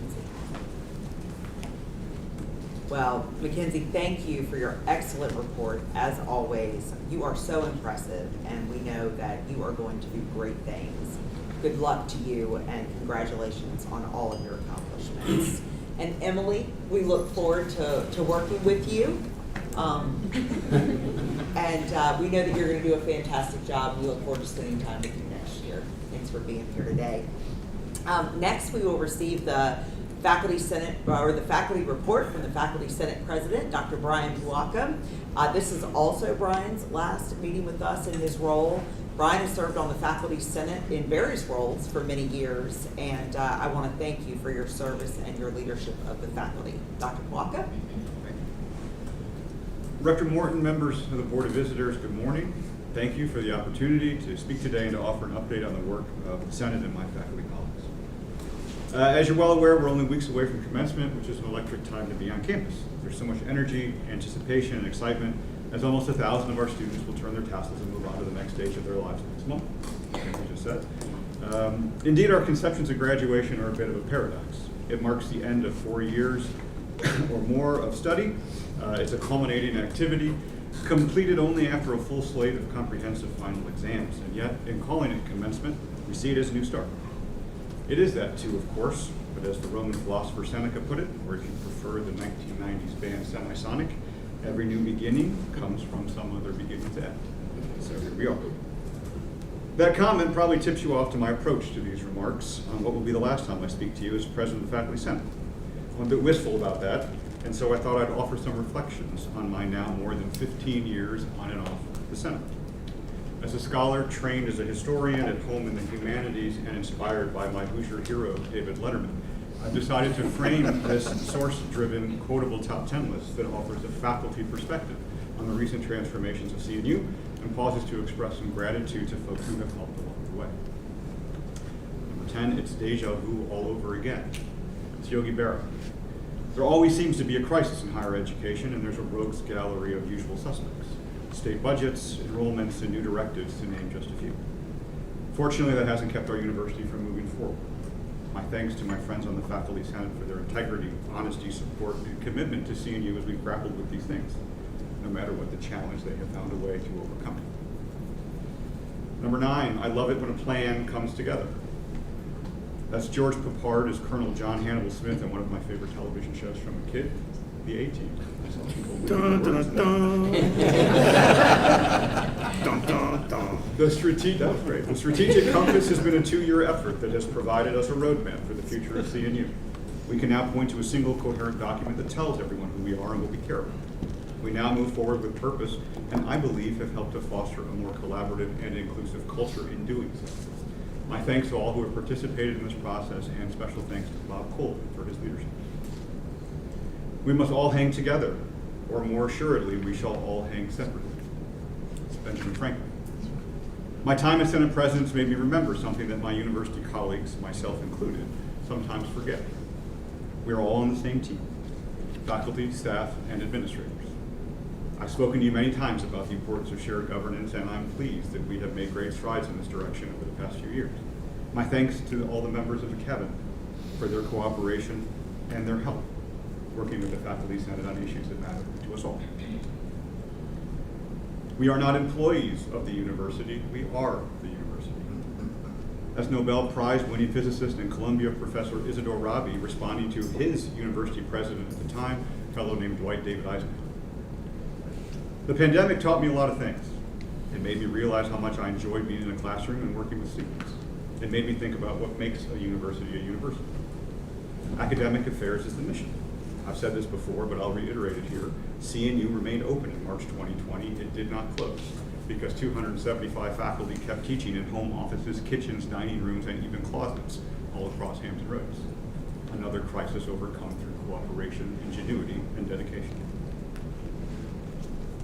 Well, Mackenzie, thank you for your excellent report, as always. You are so impressive, and we know that you are going to do great things. Good luck to you, and congratulations on all of your accomplishments. And Emily, we look forward to working with you. And we know that you're going to do a fantastic job. We look forward to spending time with you next year. Thanks for being here today. Next, we will receive the Faculty Senate, or the faculty report from the Faculty Senate President, Dr. Brian Puaka. This is also Brian's last meeting with us in his role. Brian has served on the Faculty Senate in various roles for many years, and I want to thank you for your service and your leadership of the faculty. Dr. Puaka? Rector Morton, members of the Board of Visitors, good morning. Thank you for the opportunity to speak today and to offer an update on the work of the Senate and my faculty colleagues. As you're well aware, we're only weeks away from commencement, which is an electric time to be on campus. There's so much energy, anticipation, and excitement, as almost 1,000 of our students will turn their tassels and move on to the next stage of their lives next month, as we just said. Indeed, our conceptions of graduation are a bit of a paradox. It marks the end of 4 years or more of study. It's a culminating activity, completed only after a full slate of comprehensive final exams, and yet, in calling it commencement, we see it as a new start. It is that too, of course, but as the Roman philosopher Seneca put it, or if you prefer the 1990s band Semisonic, every new beginning comes from some other beginning's end. So here we are. That comment probably tips you off to my approach to these remarks on what will be the last time I speak to you as President of the Faculty Senate. I'm a bit wistful about that, and so I thought I'd offer some reflections on my now more than 15 years on and off the Senate. As a scholar, trained as a historian at home in the humanities and inspired by my Hoosier hero, David Letterman, I've decided to frame this source-driven, quotable top 10 list that offers a faculty perspective on the recent transformations of CNU and pauses to express some gratitude to folks who have helped along the way. Number 10, it's deja vu all over again. It's Yogi Berra. There always seems to be a crisis in higher education, and there's a rogues gallery of usual suspects. State budgets, enrollments, and new directives, to name just a few. Fortunately, that hasn't kept our university from moving forward. My thanks to my friends on the Faculty Senate for their integrity, honesty, support, and commitment to CNU as we've grappled with these things, no matter what the challenge they have found a way to overcome it. Number 9, I love it when a plan comes together. That's George Peppard as Colonel John Hannibal Smith in one of my favorite television shows from a kid, The A-Team. Dun, dun, dun. Dun, dun, dun. The strategic compass has been a 2-year effort that has provided us a roadmap for the future of CNU. We can now point to a single coherent document that tells everyone who we are and what we care about. We now move forward with purpose, and I believe have helped to foster a more collaborative and inclusive culture in doing so. My thanks to all who have participated in this process, and special thanks to Bob Colvin for his leadership. We must all hang together, or more assuredly, we shall all hang separately. It's Benjamin Franklin. My time as Senate President has made me remember something that my university colleagues, myself included, sometimes forget. We are all on the same team, faculty, staff, and administrators. I've spoken to you many times about the importance of shared governance, and I'm pleased that we have made great strides in this direction over the past few years. My thanks to all the members of the Cabinet for their cooperation and their help working with the Faculty Senate on issues that matter to us all. We are not employees of the university, we are the university. As Nobel Prize winning physicist in Columbia, Professor Isidore Rabi, responding to his university president at the time, a fellow named Dwight David Eisenhower. The pandemic taught me a lot of things. It made me realize how much I enjoyed being in a classroom and working with students. It made me think about what makes a university a university. Academic affairs is the mission. I've said this before, but I'll reiterate it here. CNU remained open in March 2020. It did not close because 275 faculty kept teaching in home offices, kitchens, dining rooms, and even closets all across Hampton Roads. another crisis overcome through cooperation, ingenuity, and dedication.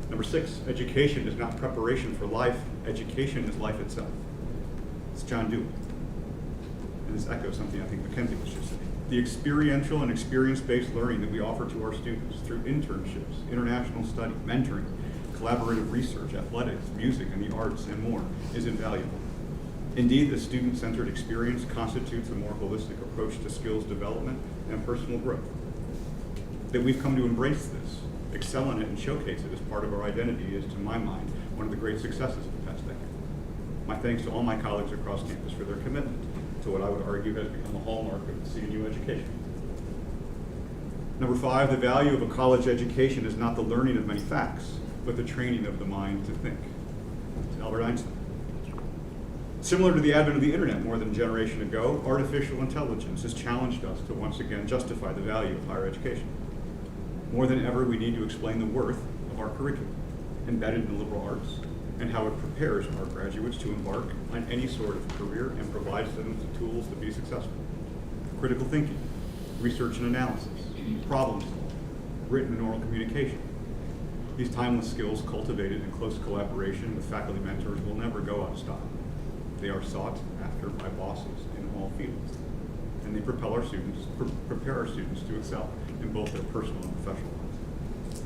Number 6, education is not preparation for life. Education is life itself. It's John Dewey. And this echoes something I think Mackenzie was just saying. The experiential and experience-based learning that we offer to our students through internships, international study, mentoring, collaborative research, athletics, music, and the arts, and more is invaluable. Indeed, the student-centered experience constitutes a more holistic approach to skills development and personal growth. That we've come to embrace this, excel in it, and showcase it as part of our identity is, to my mind, one of the great successes of the past decade. My thanks to all my colleagues across campus for their commitment to what I would argue has become a hallmark of the CNU education. Number 5, the value of a college education is not the learning of many facts, but the training of the mind to think. It's Albert Einstein. Similar to the advent of the internet more than a generation ago, artificial intelligence has challenged us to once again justify the value of higher education. More than ever, we need to explain the worth of our curriculum, embedded in the liberal arts, and how it prepares our graduates to embark on any sort of career and provides them the tools to be successful. Critical thinking, research and analysis, problem solving, written and oral communication. These timeless skills cultivated in close collaboration with faculty mentors will never go out of style. They are sought after by bosses in all fields, and they propel our students, prepare our students to excel in both their personal and professional lives.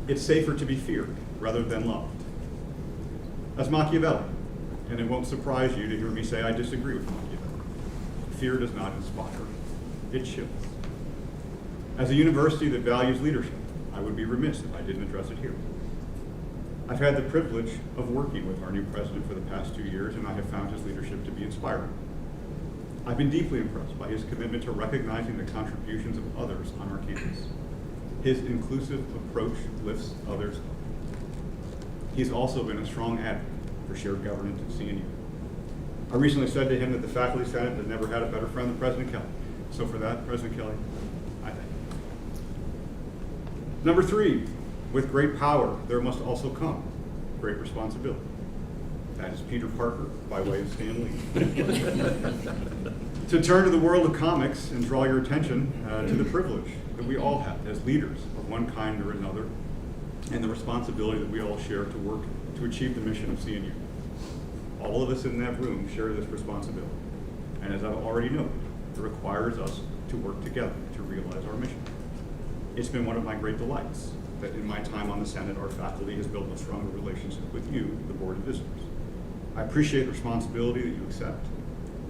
It's safer to be feared rather than loved. That's Machiavelli, and it won't surprise you to hear me say I disagree with Machiavelli. Fear does not inspire, it chills. As a university that values leadership, I would be remiss if I didn't address it here. I've had the privilege of working with our new president for the past 2 years, and I have found his leadership to be inspiring. I've been deeply impressed by his commitment to recognizing the contributions of others on our campus. His inclusive approach lifts others up. He's also been a strong advocate for shared governance at CNU. I recently said to him that the Faculty Senate has never had a better friend than President Kelly. So for that, President Kelly, I thank you. Number 3, with great power, there must also come great responsibility. That is Peter Parker by way of Stan Lee. To turn to the world of comics and draw your attention to the privilege that we all have as leaders of one kind or another, and the responsibility that we all share to work to achieve the mission of CNU. All of us in that room share this responsibility. And as I've already noted, it requires us to work together to realize our mission. It's been one of my great delights that in my time on the Senate, our faculty has built a stronger relationship with you, the Board of Visitors. I appreciate the responsibility that you accept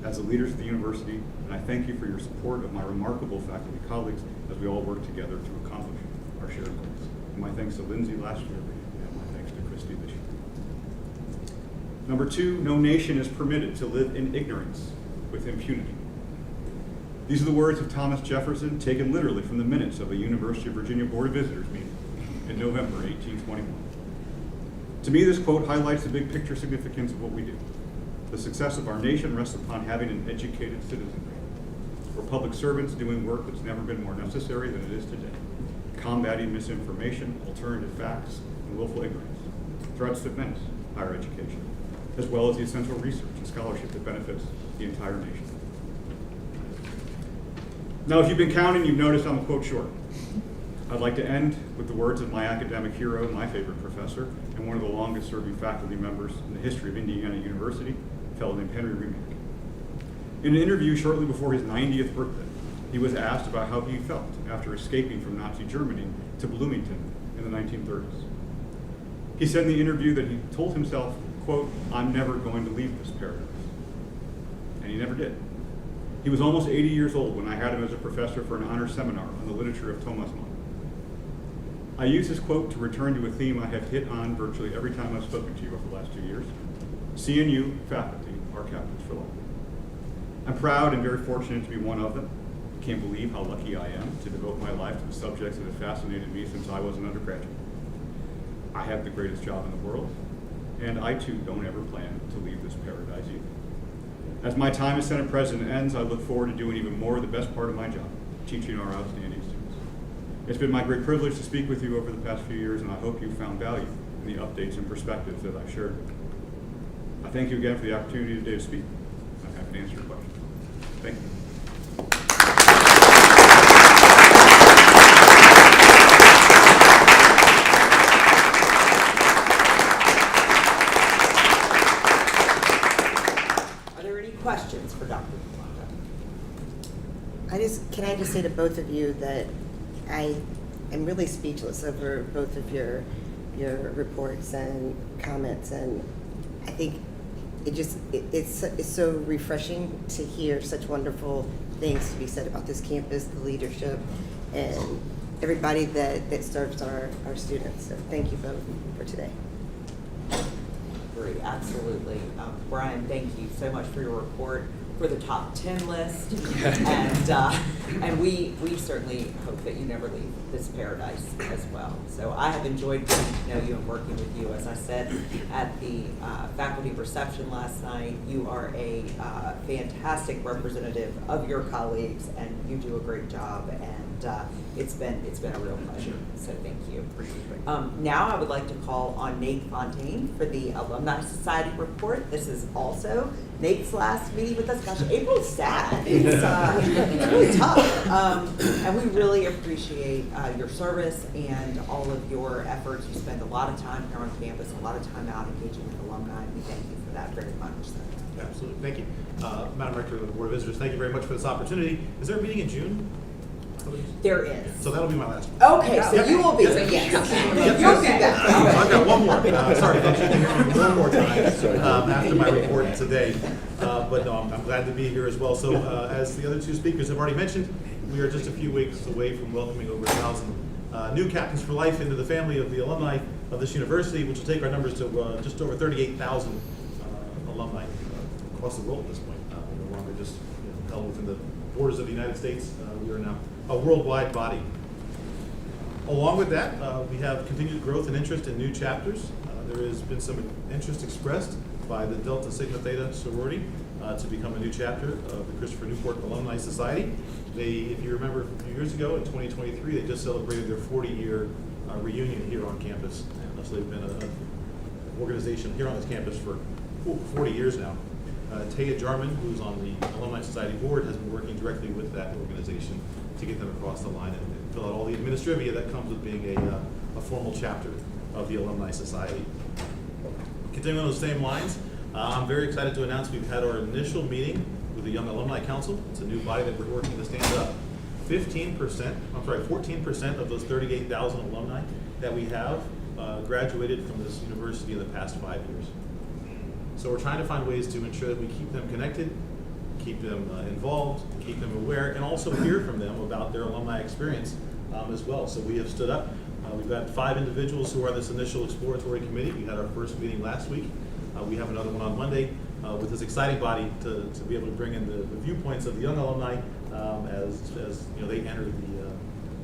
as the leaders of the university, and I thank you for your support of my remarkable faculty colleagues as we all work together to accomplish our shared goals. And my thanks to Lindsay last year, and my thanks to Christy this year. Number 2, no nation is permitted to live in ignorance with impunity. These are the words of Thomas Jefferson, taken literally from the minutes of a University of Virginia Board of Visitors meeting in November 1821. To me, this quote highlights the big picture significance of what we do. The success of our nation rests upon having an educated citizenry. We're public servants doing work that's never been more necessary than it is today, combating misinformation, alternative facts, and willful ignorance, threats that menace higher education, as well as the essential research and scholarship that benefits the entire nation. Now, if you've been counting, you've noticed I'm a quote short. I'd like to end with the words of my academic hero, my favorite professor, and one of the longest serving faculty members in the history of Indiana University, a fellow named Henry Remark. In an interview shortly before his 90th birthday, he was asked about how he felt after escaping from Nazi Germany to Bloomington in the 1930s. He said in the interview that he told himself, quote, "I'm never going to leave this paradise." And he never did. He was almost 80 years old when I had him as a professor for an honor seminar on the literature of Thomas Mann. I use this quote to return to a theme I have hit on virtually every time I've spoken to you over the last 2 years. CNU faculty are captains for life. I'm proud and very fortunate to be one of them. I can't believe how lucky I am to devote my life to the subjects that have fascinated me since I was an undergraduate. I have the greatest job in the world, and I too don't ever plan to leave this paradise either. As my time as Senate President ends, I look forward to doing even more of the best part of my job, teaching our outstanding students. It's been my great privilege to speak with you over the past few years, and I hope you found value in the updates and perspectives that I've shared with you. I thank you again for the opportunity today to speak. I'm happy to answer your questions. Thank you. Can I just say to both of you that I am really speechless over both of your reports and comments, and I think it's so refreshing to hear such wonderful things to be said about this campus, the leadership, and everybody that serves our students. So thank you both for today. Great, absolutely. Brian, thank you so much for your report, for the top 10 list. And we certainly hope that you never leave this paradise as well. So I have enjoyed getting to know you and working with you. As I said at the faculty reception last night, you are a fantastic representative of your colleagues, and you do a great job. And it's been a real pleasure. So thank you. Now I would like to call on Nate Fontaine for the Alumni Society report. This is also Nate's last meeting with us. Gosh, April's sad. It's really tough. And we really appreciate your service and all of your efforts. You spend a lot of time here on campus, a lot of time out engaging with alumni. We thank you for that very much. So. Absolutely. Thank you. Madam Rector of the Board of Visitors, thank you very much for this opportunity. Is there a meeting in June? There is. So that'll be my last one. Okay, so you will be. Yes. You'll be back. I've got one more. Sorry, don't you hear me one more time after my report today. But no, I'm glad to be here as well. So as the other two speakers have already mentioned, we are just a few weeks away from welcoming over 1,000 new captains for life into the family of the alumni of this university, which will take our numbers to just over 38,000 alumni across the world at this point. We're no longer just held within the borders of the United States. We are now a worldwide body. Along with that, we have continued growth and interest in new chapters. There has been some interest expressed by the Delta Sigma Theta sorority to become a new chapter of the Christopher Newport Alumni Society. If you remember a few years ago in 2023, they just celebrated their 40-year reunion here on campus. So they've been an organization here on this campus for 40 years now. Taya Jarman, who's on the Alumni Society board, has been working directly with that organization to get them across the line and fill out all the administrivia that comes with being a formal chapter of the Alumni Society. Continuing on those same lines, I'm very excited to announce we've had our initial meeting with the Young Alumni Council. It's a new body that we're working to stand up. 14% of those 38,000 alumni that we have graduated from this university in the past 5 years. So we're trying to find ways to ensure that we keep them connected, keep them involved, keep them aware, and also hear from them about their alumni experience as well. So we have stood up. We've got 5 individuals who are on this initial exploratory committee. We had our first meeting last week. We have another one on Monday with this exciting body to be able to bring in the viewpoints of the young alumni as they enter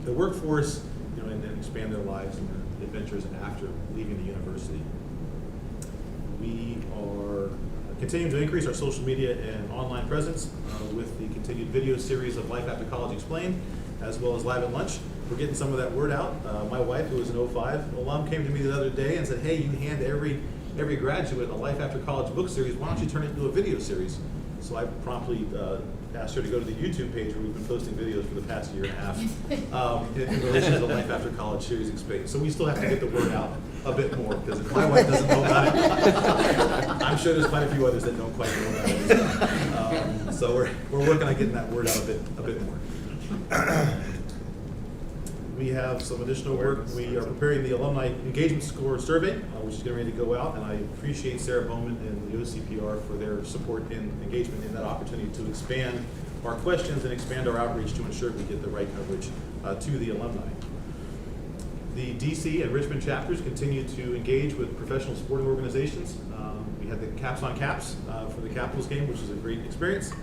the workforce, and then expand their lives and their adventures after leaving the university. We are continuing to increase our social media and online presence with the continued video series of Life After College Explained, as well as Live at Lunch. We're getting some of that word out. My wife, who is an 05 alum, came to me the other day and said, hey, you hand every graduate a Life After College book series. Why don't you turn it into a video series? So I promptly asked her to go to the YouTube page where we've been posting videos for the past year and a half in relation to the Life After College series Explained. So we still have to get the word out a bit more, because if my wife doesn't know about it, I'm sure there's quite a few others that don't quite know about it. So we're working on getting that word out a bit more. We have some additional work. We are preparing the Alumni Engagement Score Survey, which is getting ready to go out, and I appreciate Sarah Bowman and the OCPR for their support and engagement in that opportunity to expand our questions and expand our outreach to ensure we get the right coverage to the alumni. The DC and Richmond chapters continue to engage with professional sporting organizations. We had the Caps on Caps for the Capitals game, which was a great experience.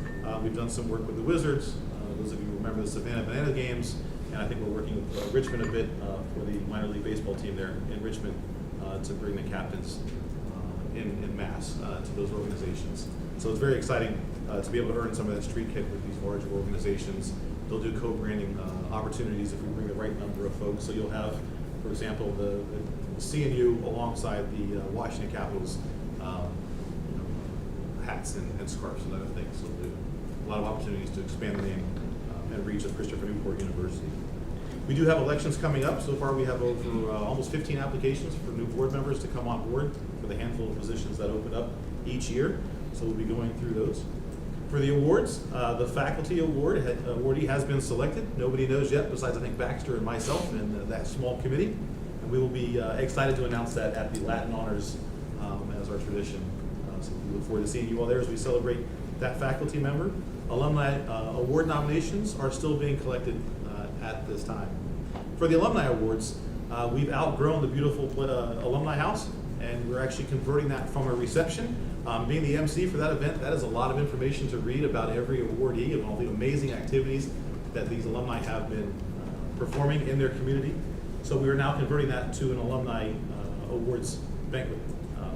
We've done some work with the Wizards. Those of you who remember the Savannah Banana games. And I think we're working with Richmond a bit for the minor league baseball team there in Richmond to bring the captains in mass to those organizations. So it's very exciting to be able to earn some of that street cred with these larger organizations. They'll do co-branding opportunities if we bring the right number of folks. So you'll have, for example, the CNU alongside the Washington Capitals hats and scarves and other things. So there's a lot of opportunities to expand the name and reach of Christopher Newport University. We do have elections coming up. So far we have over almost 15 applications for new board members to come on board for the handful of positions that open up each year. So we'll be going through those. For the awards, the faculty awardee has been selected. Nobody knows yet, besides I think Baxter and myself and that small committee. And we will be excited to announce that at the Latin Honors as our tradition. So we look forward to seeing you all there as we celebrate that faculty member. Alumni award nominations are still being collected at this time. For the alumni awards, we've outgrown the beautiful alumni house, and we're actually converting that from a reception. Being the MC for that event, that is a lot of information to read about every awardee and all the amazing activities that these alumni have been performing in their community. So we are now converting that to an alumni awards banquet.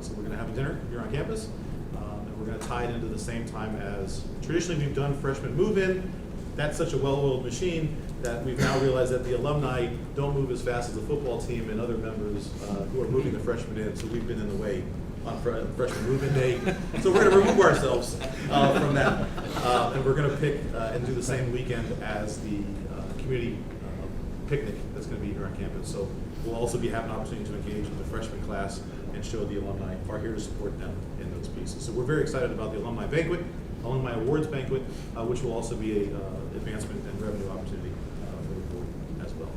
So we're going to have a dinner here on campus, and we're going to tie it into the same time as traditionally we've done freshman move-in. That's such a well-oiled machine that we've now realized that the alumni don't move as fast as the football team and other members who are moving the freshmen in, so we've been in the way on freshman move-in day. So we're going to remove ourselves from that, and we're going to pick and do the same weekend as the community picnic that's going to be here on campus. So we'll also be having an opportunity to engage with the freshman class and show the alumni are here to support them in those pieces. So we're very excited about the alumni banquet, alumni awards banquet, which will also be a advancement and revenue opportunity for the board as well.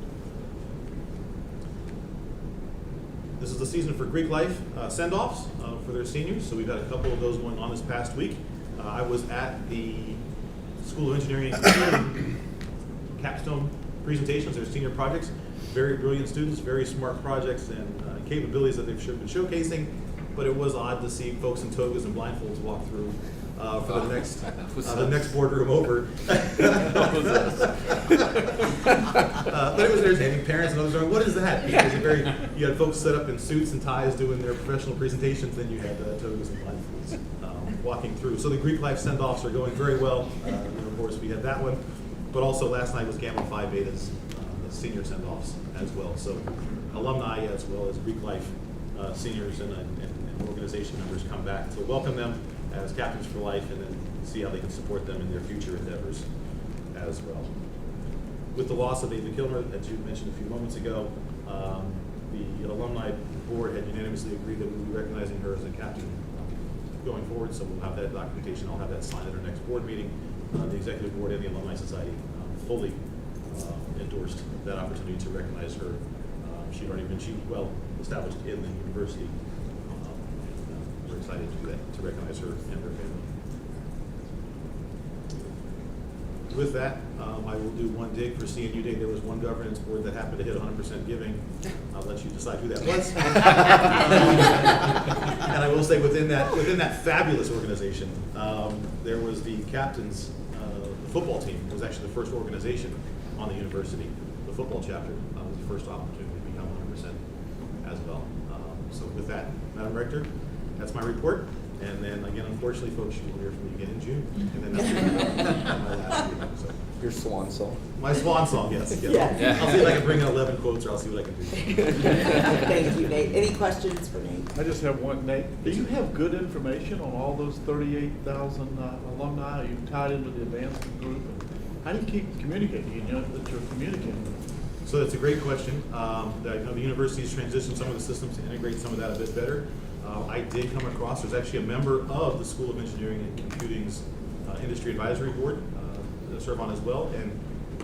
This is the season for Greek Life send-offs for their seniors. So we've had a couple of those going on this past week. I was at the School of Engineering and Computing capstone presentations, their senior projects. Very brilliant students, very smart projects and capabilities that they've been showcasing. But it was odd to see folks in togas and blindfolds walk through for the next boardroom over. But it was entertaining. Parents and others going, "What is that?" Because you had folks set up in suits and ties doing their professional presentations, then you had togas and blindfolds walking through. So the Greek Life send-offs are going very well. Of course, we had that one. But also last night was Gamma Phi Beta's senior send-offs as well. So alumni as well as Greek Life seniors and organization members come back to welcome them as captains for life and then see how they can support them in their future endeavors as well. With the loss of Ava Kilmer, as you mentioned a few moments ago, the alumni board had unanimously agreed that we would be recognizing her as a captain going forward. So we'll have that documentation. I'll have that signed at our next board meeting. The executive board and the Alumni Society fully endorsed that opportunity to recognize her. She was well established in the university. We're excited to do that, to recognize her and her family. With that, I will do one dig for CNU Day. There was one governance board that happened to hit 100% giving. I'll let you decide who that was. And I will say within that fabulous organization, there was the captain's football team. It was actually the first organization on the university. The football chapter was the first opportunity to become 100% as well. So with that, Madam Rector, that's my report. And then again, unfortunately, folks, you will hear from me again in June. And then that's my last meeting. So. Your swan song. My swan song, yes. Yeah. I'll see if I can bring in 11 quotes, or I'll see what I can do. Thank you, Nate. Any questions for Nate? I just have one, Nate. Do you have good information on all those 38,000 alumni? Are you tied into the advancement group? How do you keep communicating? You know that you're communicating. So that's a great question. I know the university's transitioned some of the systems to integrate some of that a bit better. I did come across, there's actually a member of the School of Engineering and Computing's Industry Advisory Board that I serve on as well, and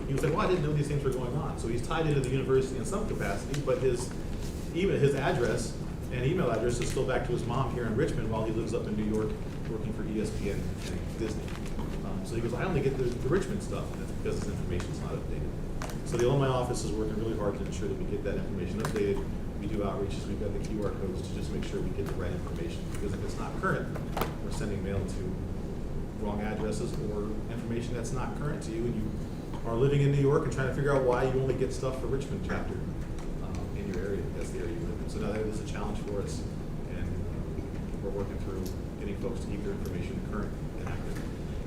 he was like, well, I didn't know these things were going on. So he's tied into the university in some capacity, but his address and email address is still back to his mom here in Richmond while he lives up in New York working for ESPN and Disney. So he goes, I only get the Richmond stuff, and that's because this information's not updated. So the alumni office is working really hard to ensure that we get that information updated. We do outreaches, we've got the QR codes to just make sure we get the right information, because if it's not current, we're sending mail to wrong addresses or information that's not current to you, and you are living in New York and trying to figure out why you only get stuff for Richmond chapter in your area, if that's the area you live in. So now that is a challenge for us, and we're working through getting folks to keep their information current and active.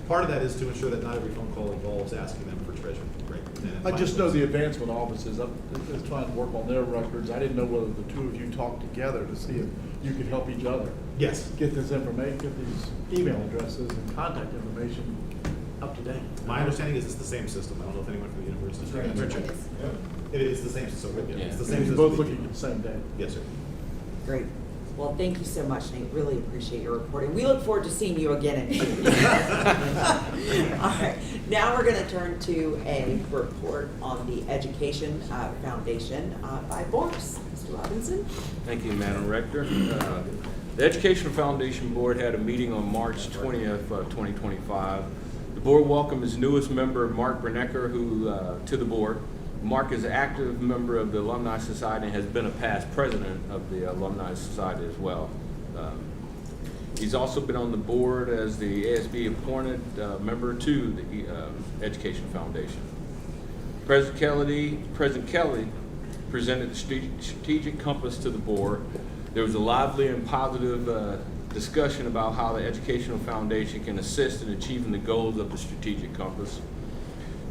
Part of that is to ensure that not every phone call involves asking them for treasure, right? I just know the advancement offices, I'm just trying to work on their records. I didn't know whether the two of you talked together to see if you could help each other. Yes. Get this information, get these email addresses and contact information up to date. My understanding is it's the same system. I don't know if anyone from the university is taking Richard. It is the same system. Yeah. It's the same You're system. both looking at the same day. Yes, sir. Great. Well, thank you so much, Nate. Really appreciate your reporting. We look forward to seeing you again in 2 years. All right, now we're going to turn to a report on the Education Foundation by Boris. Mr. Robinson. Thank you, Madam Rector. The Educational Foundation Board had a meeting on March 20th, 2025. The board welcomed its newest member, Mark Bernecker, to the board. Mark is an active member of the Alumni Society and has been a past president of the Alumni Society as well. He's also been on the board as the ASB appointed member to the Education Foundation. President Kelly presented the strategic compass to the board. There was a lively and positive discussion about how the Educational Foundation can assist in achieving the goals of the strategic compass.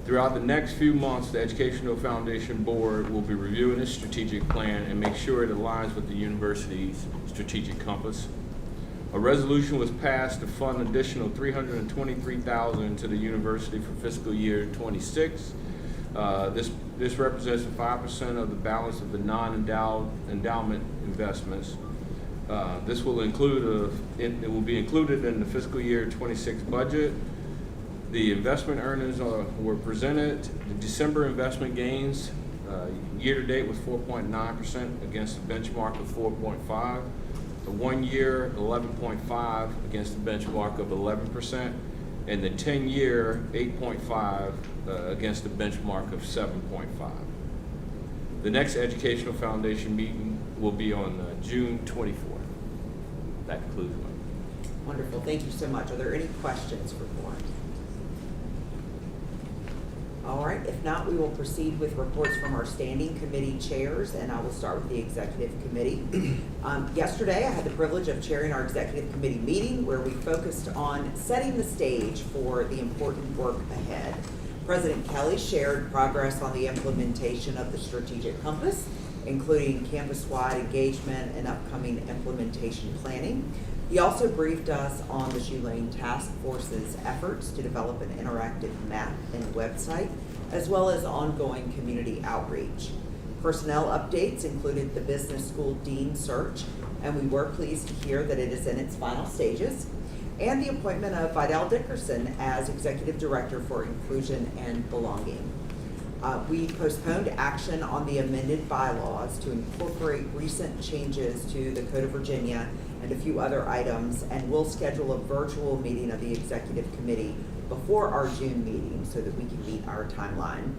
Throughout the next few months, the Educational Foundation Board will be reviewing its strategic plan and make sure it aligns with the university's strategic compass. A resolution was passed to fund an additional $323,000 to the university for fiscal year 26. This represents 5% of the balance of the non-endowment investments. This will include it will be included in the fiscal year 26 budget. The investment earnings were presented. The December investment gains year to date was 4.9% against a benchmark of 4.5. The 1 year 11.5 against the benchmark of 11%, and the 10-year 8.5 against the benchmark of 7.5. The next Educational Foundation meeting will be on June 24th. That concludes my. Wonderful. Thank you so much. Are there any questions for Boris? All right, if not, we will proceed with reports from our standing committee chairs, and I will start with the executive committee. Yesterday, I had the privilege of chairing our executive committee meeting where we focused on setting the stage for the important work ahead. President Kelly shared progress on the implementation of the strategic compass, including campus-wide engagement and upcoming implementation planning. He also briefed us on the Shoe Lane Task Force's efforts to develop an interactive map and website, as well as ongoing community outreach. Personnel updates included the business school dean search, and we were pleased to hear that it is in its final stages, and the appointment of Vidal Dickerson as Executive Director for Inclusion and Belonging. We postponed action on the amended bylaws to incorporate recent changes to the Code of Virginia and a few other items, and we'll schedule a virtual meeting of the executive committee before our June meeting so that we can meet our timeline.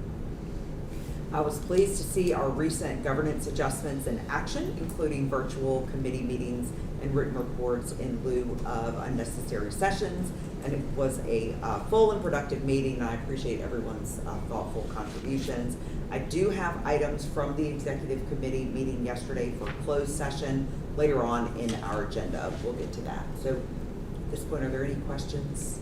I was pleased to see our recent governance adjustments in action, including virtual committee meetings and written reports in lieu of unnecessary sessions, and it was a full and productive meeting, and I appreciate everyone's thoughtful contributions. I do have items from the executive committee meeting yesterday for closed session later on in our agenda. We'll get to that. So at this point, are there any questions?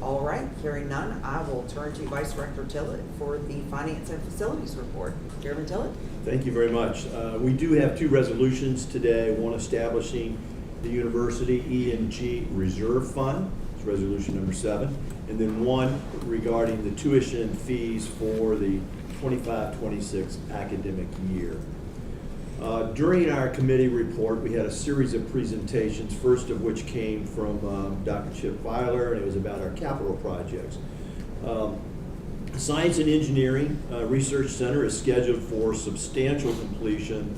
All right, hearing none, I will turn to Vice Rector Tillett for the Finance and Facilities Report. Chairman Tillett? Thank you very much. We do have two resolutions today, one establishing the University E&G Reserve Fund, it's resolution number 7, and then one regarding the tuition fees for the 25-26 academic year. During our committee report, we had a series of presentations, first of which came from Dr. Chip Weiler, and it was about our capital projects. Science and Engineering Research Center is scheduled for substantial completion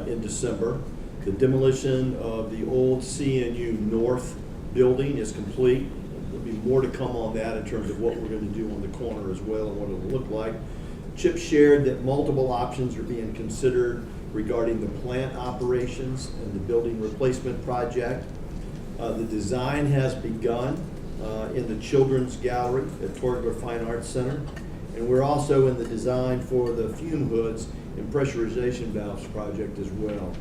in December. The demolition of the old CNU North building is complete. There'll be more to come on that in terms of what we're going to do on the corner as well and what it'll look like. Chip shared that multiple options are being considered regarding the plant operations and the building replacement project. The design has begun in the Children's Gallery at Torgler Fine Arts Center, and we're also in the design for the fume hoods and pressurization valves project as well.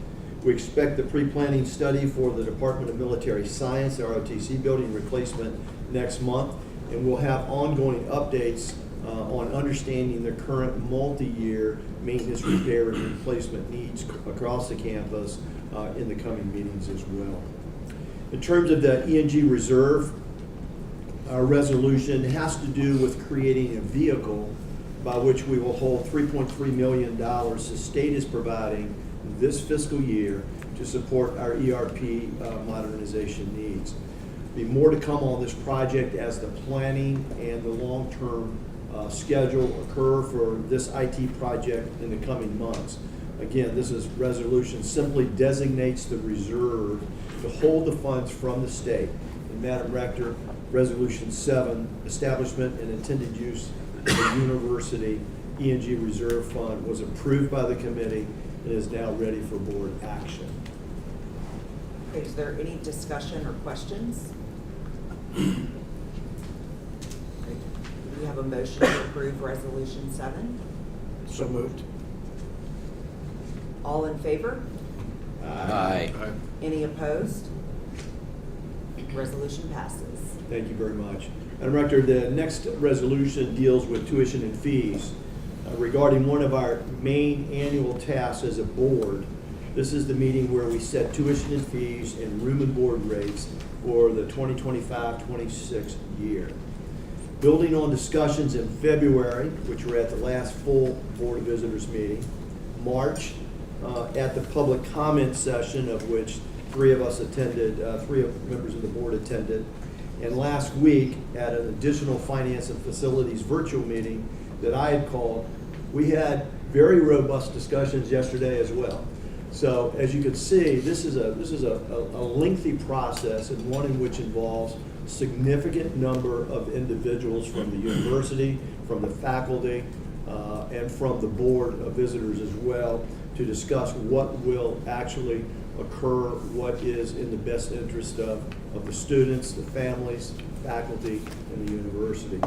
We expect the pre-planning study for the Department of Military Science, ROTC building replacement next month, and we'll have ongoing updates on understanding the current multi-year maintenance, repair, and replacement needs across the campus in the coming meetings as well. In terms of the E&G Reserve, our resolution has to do with creating a vehicle by which we will hold $3.3 million the state is providing this fiscal year to support our ERP modernization needs. Be more to come on this project as the planning and the long-term schedule occur for this IT project in the coming months. Again, this is resolution simply designates the reserve to hold the funds from the state. And Madam Rector, Resolution 7, establishment and intended use of the university E&G Reserve Fund was approved by the committee and is now ready for board action. Okay, is there any discussion or questions? Do we have a motion to approve Resolution 7? So moved. All in favor? Aye. Any opposed? Resolution passes. Thank you very much. Madam Rector, the next resolution deals with tuition and fees. Regarding one of our main annual tasks as a board, this is the meeting where we set tuition and fees and room and board rates for the 2025-26 year. Building on discussions in February, which were at the last full Board of Visitors meeting, March, at the public comment session of which three of us attended, three of members of the board attended, and last week at an additional finance and facilities virtual meeting that I had called, we had very robust discussions yesterday as well. So as you can see, this is a lengthy process and one in which involves significant number of individuals from the university, from the faculty, and from the Board of Visitors as well to discuss what will actually occur, what is in the best interest of the students, the families, faculty, and the university.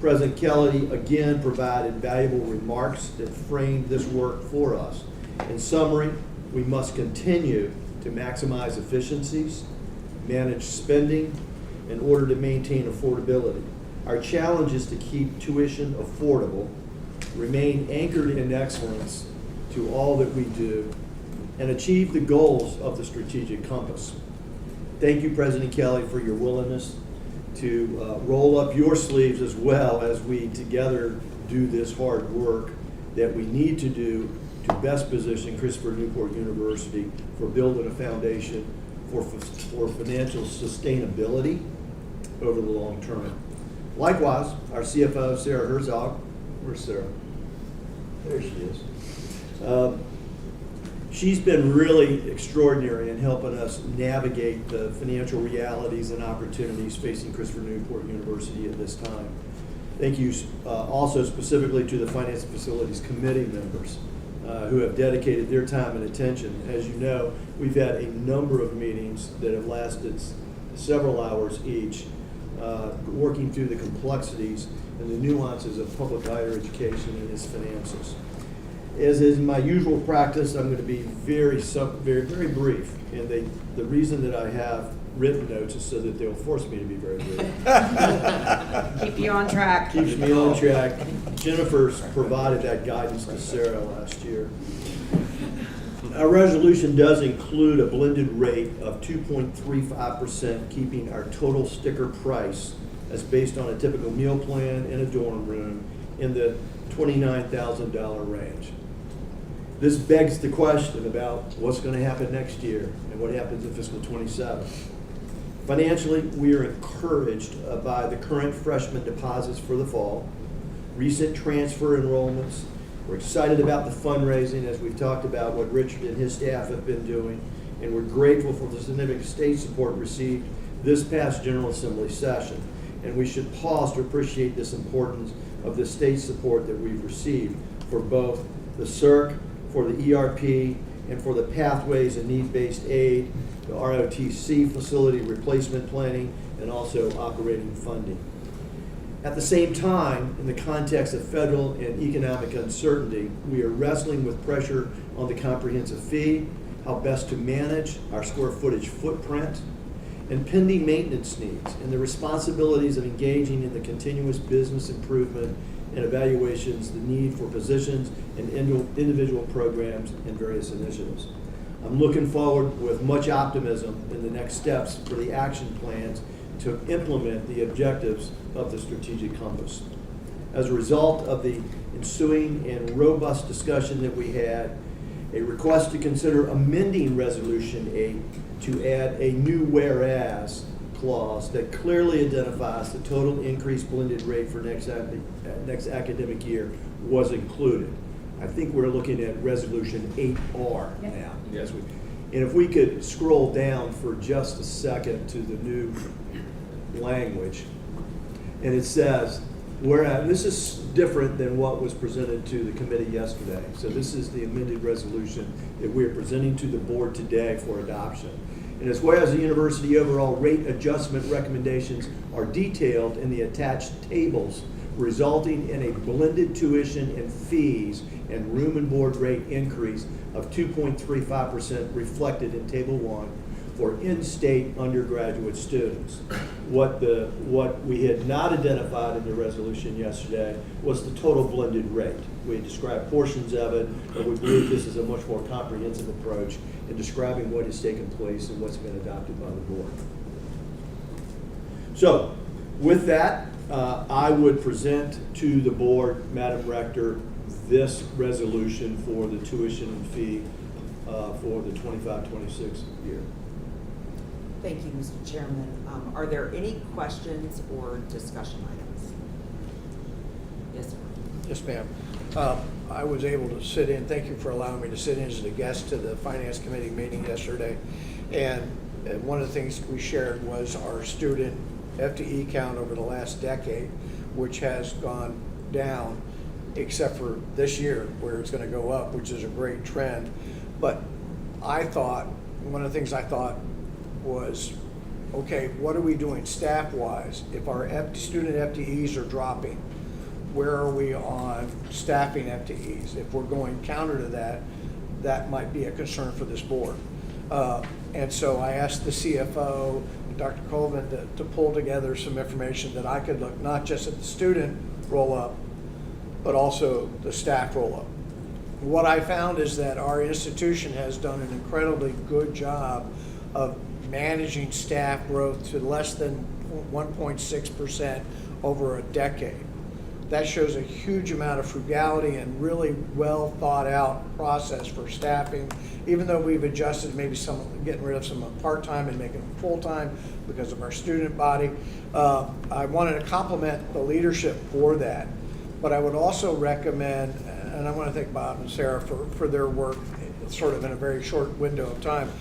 President Kelly again provided valuable remarks that framed this work for us. In summary, we must continue to maximize efficiencies, manage spending in order to maintain affordability. Our challenge is to keep tuition affordable, remain anchored in excellence to all that we do, and achieve the goals of the strategic compass. Thank you, President Kelly, for your willingness to roll up your sleeves as well as we together do this hard work that we need to do to best position Christopher Newport University for building a foundation for financial sustainability over the long term. Likewise, our CFO, Sarah Herzog, where's Sarah? There she is. She's been really extraordinary in helping us navigate the financial realities and opportunities facing Christopher Newport University at this time. Thank you also specifically to the Finance and Facilities Committee members who have dedicated their time and attention. As you know, we've had a number of meetings that have lasted several hours each, working through the complexities and the nuances of public higher education and its finances. As is my usual practice, I'm going to be very brief. And the reason that I have written notes is so that they'll force me to be very brief. Keep you on track. Keeps me on track. Jennifer's provided that guidance to Sarah last year. Our resolution does include a blended rate of 2.35%, keeping our total sticker price as based on a typical meal plan in a dorm room in the $29,000 range. This begs the question about what's going to happen next year and what happens in fiscal 27. Financially, we are encouraged by the current freshman deposits for the fall, recent transfer enrollments. We're excited about the fundraising, as we've talked about what Richard and his staff have been doing, and we're grateful for the significant state support received this past General Assembly session. And we should pause to appreciate this importance of the state support that we've received for both the CERC, for the ERP, and for the pathways and need-based aid, the ROTC facility replacement planning, and also operating funding. At the same time, in the context of federal and economic uncertainty, we are wrestling with pressure on the comprehensive fee, how best to manage our square footage footprint, and pending maintenance needs, and the responsibilities of engaging in the continuous business improvement and evaluations, the need for positions and individual programs and various initiatives. I'm looking forward with much optimism in the next steps for the action plans to implement the objectives of the strategic compass. As a result of the ensuing and robust discussion that we had, A request to consider amending Resolution 8 to add a new whereas clause that clearly identifies the total increased blended rate for next academic year was included. I think we're looking at Resolution 8R now. Yes. And if we could scroll down for just a second to the new language, and it says, whereas, this is different than what was presented to the committee yesterday. So this is the amended resolution that we are presenting to the board today for adoption. And it's whereas the university overall rate adjustment recommendations are detailed in the attached tables, resulting in a blended tuition and fees and room and board rate increase of 2.35% reflected in Table 1 for in-state undergraduate students. What we had not identified in the resolution yesterday was the total blended rate. We had described portions of it, but we believe this is a much more comprehensive approach in describing what has taken place and what's been adopted by the board. So, with that, I would present to the board, Madam Rector, this resolution for the tuition and fee for the 25-26 year. Thank you, Mr. Chairman. Are there any questions or discussion items? Yes, sir. Yes, ma'am. I was able to sit in, thank you for allowing me to sit in as a guest to the Finance Committee meeting yesterday. And one of the things we shared was our student FTE count over the last decade, which has gone down, except for this year where it's going to go up, which is a great trend. But I thought, one of the things I thought was, okay, what are we doing staff-wise? If our student FTEs are dropping, where are we on staffing FTEs? If we're going counter to that, that might be a concern for this board. And so I asked the CFO, Dr. Colvin, to pull together some information that I could look not just at the student roll-up, but also the staff roll-up. What I found is that our institution has done an incredibly good job of managing staff growth to less than 1.6% over a decade. That shows a huge amount of frugality and really well thought out process for staffing, even though we've adjusted maybe some, getting rid of some part-time and making them full-time because of our student body. I wanted to compliment the leadership for that, but I would also recommend, and I want to thank Bob and Sarah for their work sort of in a very short window of time.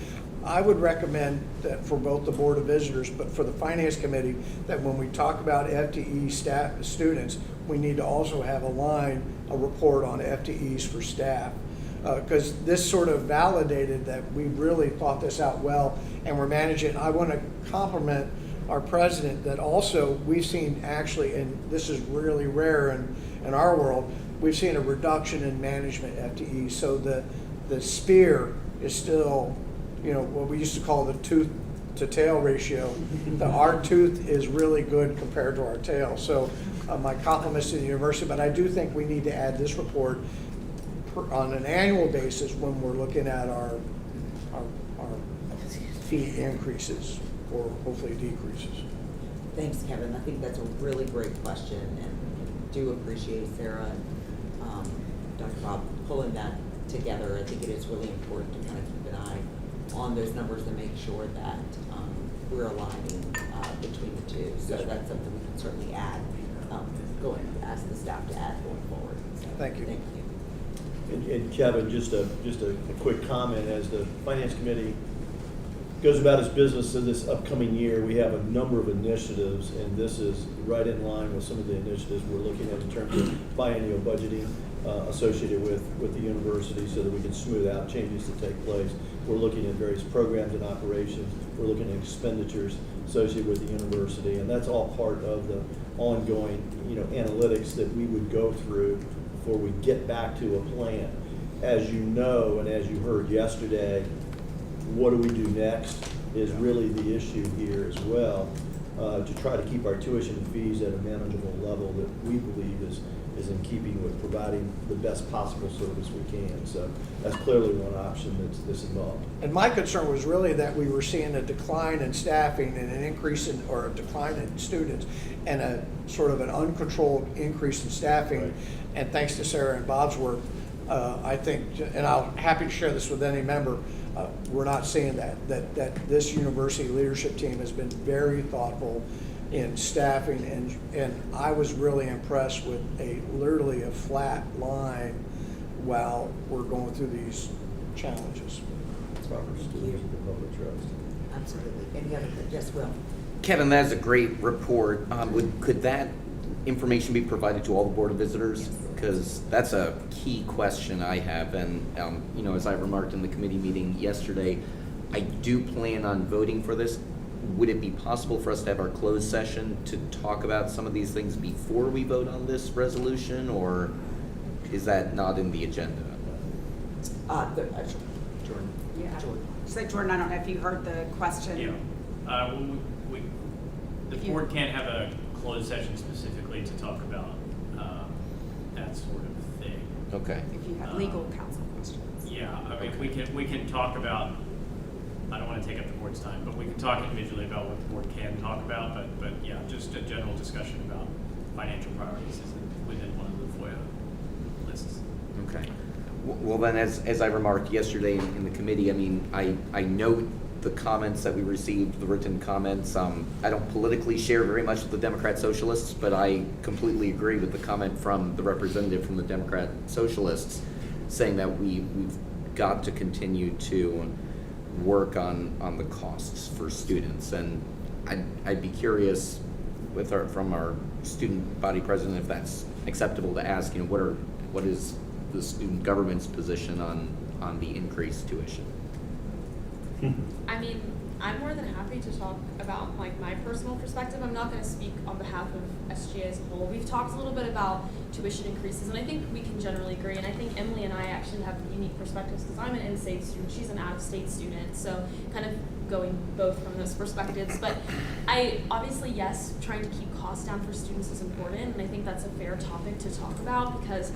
I would recommend that for both the Board of Visitors, but for the Finance Committee, that when we talk about FTE staff students, we need to also have a report on FTEs for staff. Because this sort of validated that we really thought this out well and we're managing. I want to compliment our president that also we've seen actually, and this is really rare in our world, we've seen a reduction in management FTEs. So the spear is still, you know, what we used to call the tooth to tail ratio. Our tooth is really good compared to our tail. So my compliments to the university, but I do think we need to add this report on an annual basis when we're looking at our fee increases or hopefully decreases. Thanks, Kevin. I think that's a really great question, and do appreciate Sarah and Dr. Bob pulling that together. I think it is really important to kind of keep an eye on those numbers and make sure that we're aligning between the two. So that's something we can certainly add, ask the staff to add going forward. So, thank you. Thank you. And Kevin, just a quick comment. As the Finance Committee goes about its business in this upcoming year, we have a number of initiatives, and this is right in line with some of the initiatives we're looking at in terms of biennial budgeting associated with the university so that we can smooth out changes that take place. We're looking at various programs and operations. We're looking at expenditures associated with the university, and that's all part of the ongoing, analytics that we would go through before we get back to a plan. As you know, and as you heard yesterday, what do we do next is really the issue here as well, to try to keep our tuition and fees at a manageable level that we believe is in keeping with providing the best possible service we can. So that's clearly one option that's involved. And my concern was really that we were seeing a decline in staffing and an increase or a decline in students and a sort of an uncontrolled increase in staffing. Right. And thanks to Sarah and Bob's work, I think, and I'm happy to share this with any member, we're not seeing that this university leadership team has been very thoughtful in staffing, and I was really impressed with literally a flat line while we're going through these challenges. Proper stewardship of public trust. Absolutely. Any other, yes, Will? Kevin, that's a great report. Could that information be provided to all the Board of Visitors? Because that's a key question I have, and you know, as I remarked in the committee meeting yesterday, I do plan on voting for this. Would it be possible for us to have our closed session to talk about some of these things before we vote on this resolution, or is that not in the agenda? Jordan. Yeah. Jordan. So Jordan, I don't know if you heard the question. Yeah. The board can't have a closed session specifically to talk about that sort of thing. Okay. If you have legal counsel questions. Yeah, I mean, we can talk about, I don't want to take up the board's time, but we can talk individually about what the board can talk about, but yeah, just a general discussion about financial priorities is within one of the FOIA lists. Okay. Well, then, as I remarked yesterday in the committee, I mean, I note the comments that we received, the written comments. I don't politically share very much with the Democrat Socialists, but I completely agree with the comment from the representative from the Democrat Socialists saying that we've got to continue to work on the costs for students. And I'd be curious from our student body president if that's acceptable to ask, you know, what is the student government's position on the increased tuition? I mean, I'm more than happy to talk about like my personal perspective. I'm not going to speak on behalf of SGA as a whole. We've talked a little bit about tuition increases, and I think we can generally agree. And I think Emily and I actually have unique perspectives because I'm an in-state student. She's an out-of-state student, so kind of going both from those perspectives. But I obviously, yes, trying to keep costs down for students is important, and I think that's a fair topic to talk about because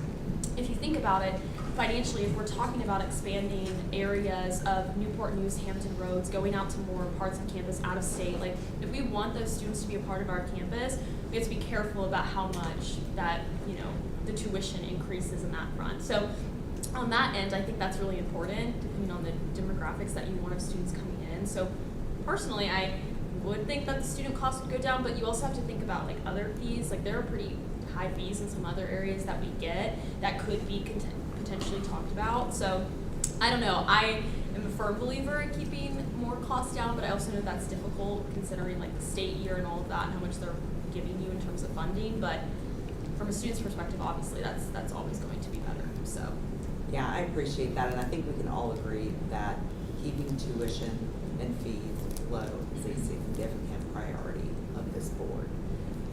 if you think about it, financially, if we're talking about expanding areas of Newport News, Hampton Roads, going out to more parts of campus out of state, like if we want those students to be a part of our campus, we have to be careful about how much that, you know, the tuition increases in that front. So on that end, I think that's really important, depending on the demographics that you want of students coming in. So personally, I would think that the student costs would go down, but you also have to think about like other fees. Like there are pretty high fees in some other areas that we get that could be potentially talked about. So I don't know. I am a firm believer in keeping more costs down, but I also know that's difficult considering like the state year and all of that and how much they're giving you in terms of funding. But from a student's perspective, obviously that's always going to be better. So Yeah, I appreciate that, and I think we can all agree that keeping tuition and fees low is a significant priority of this board.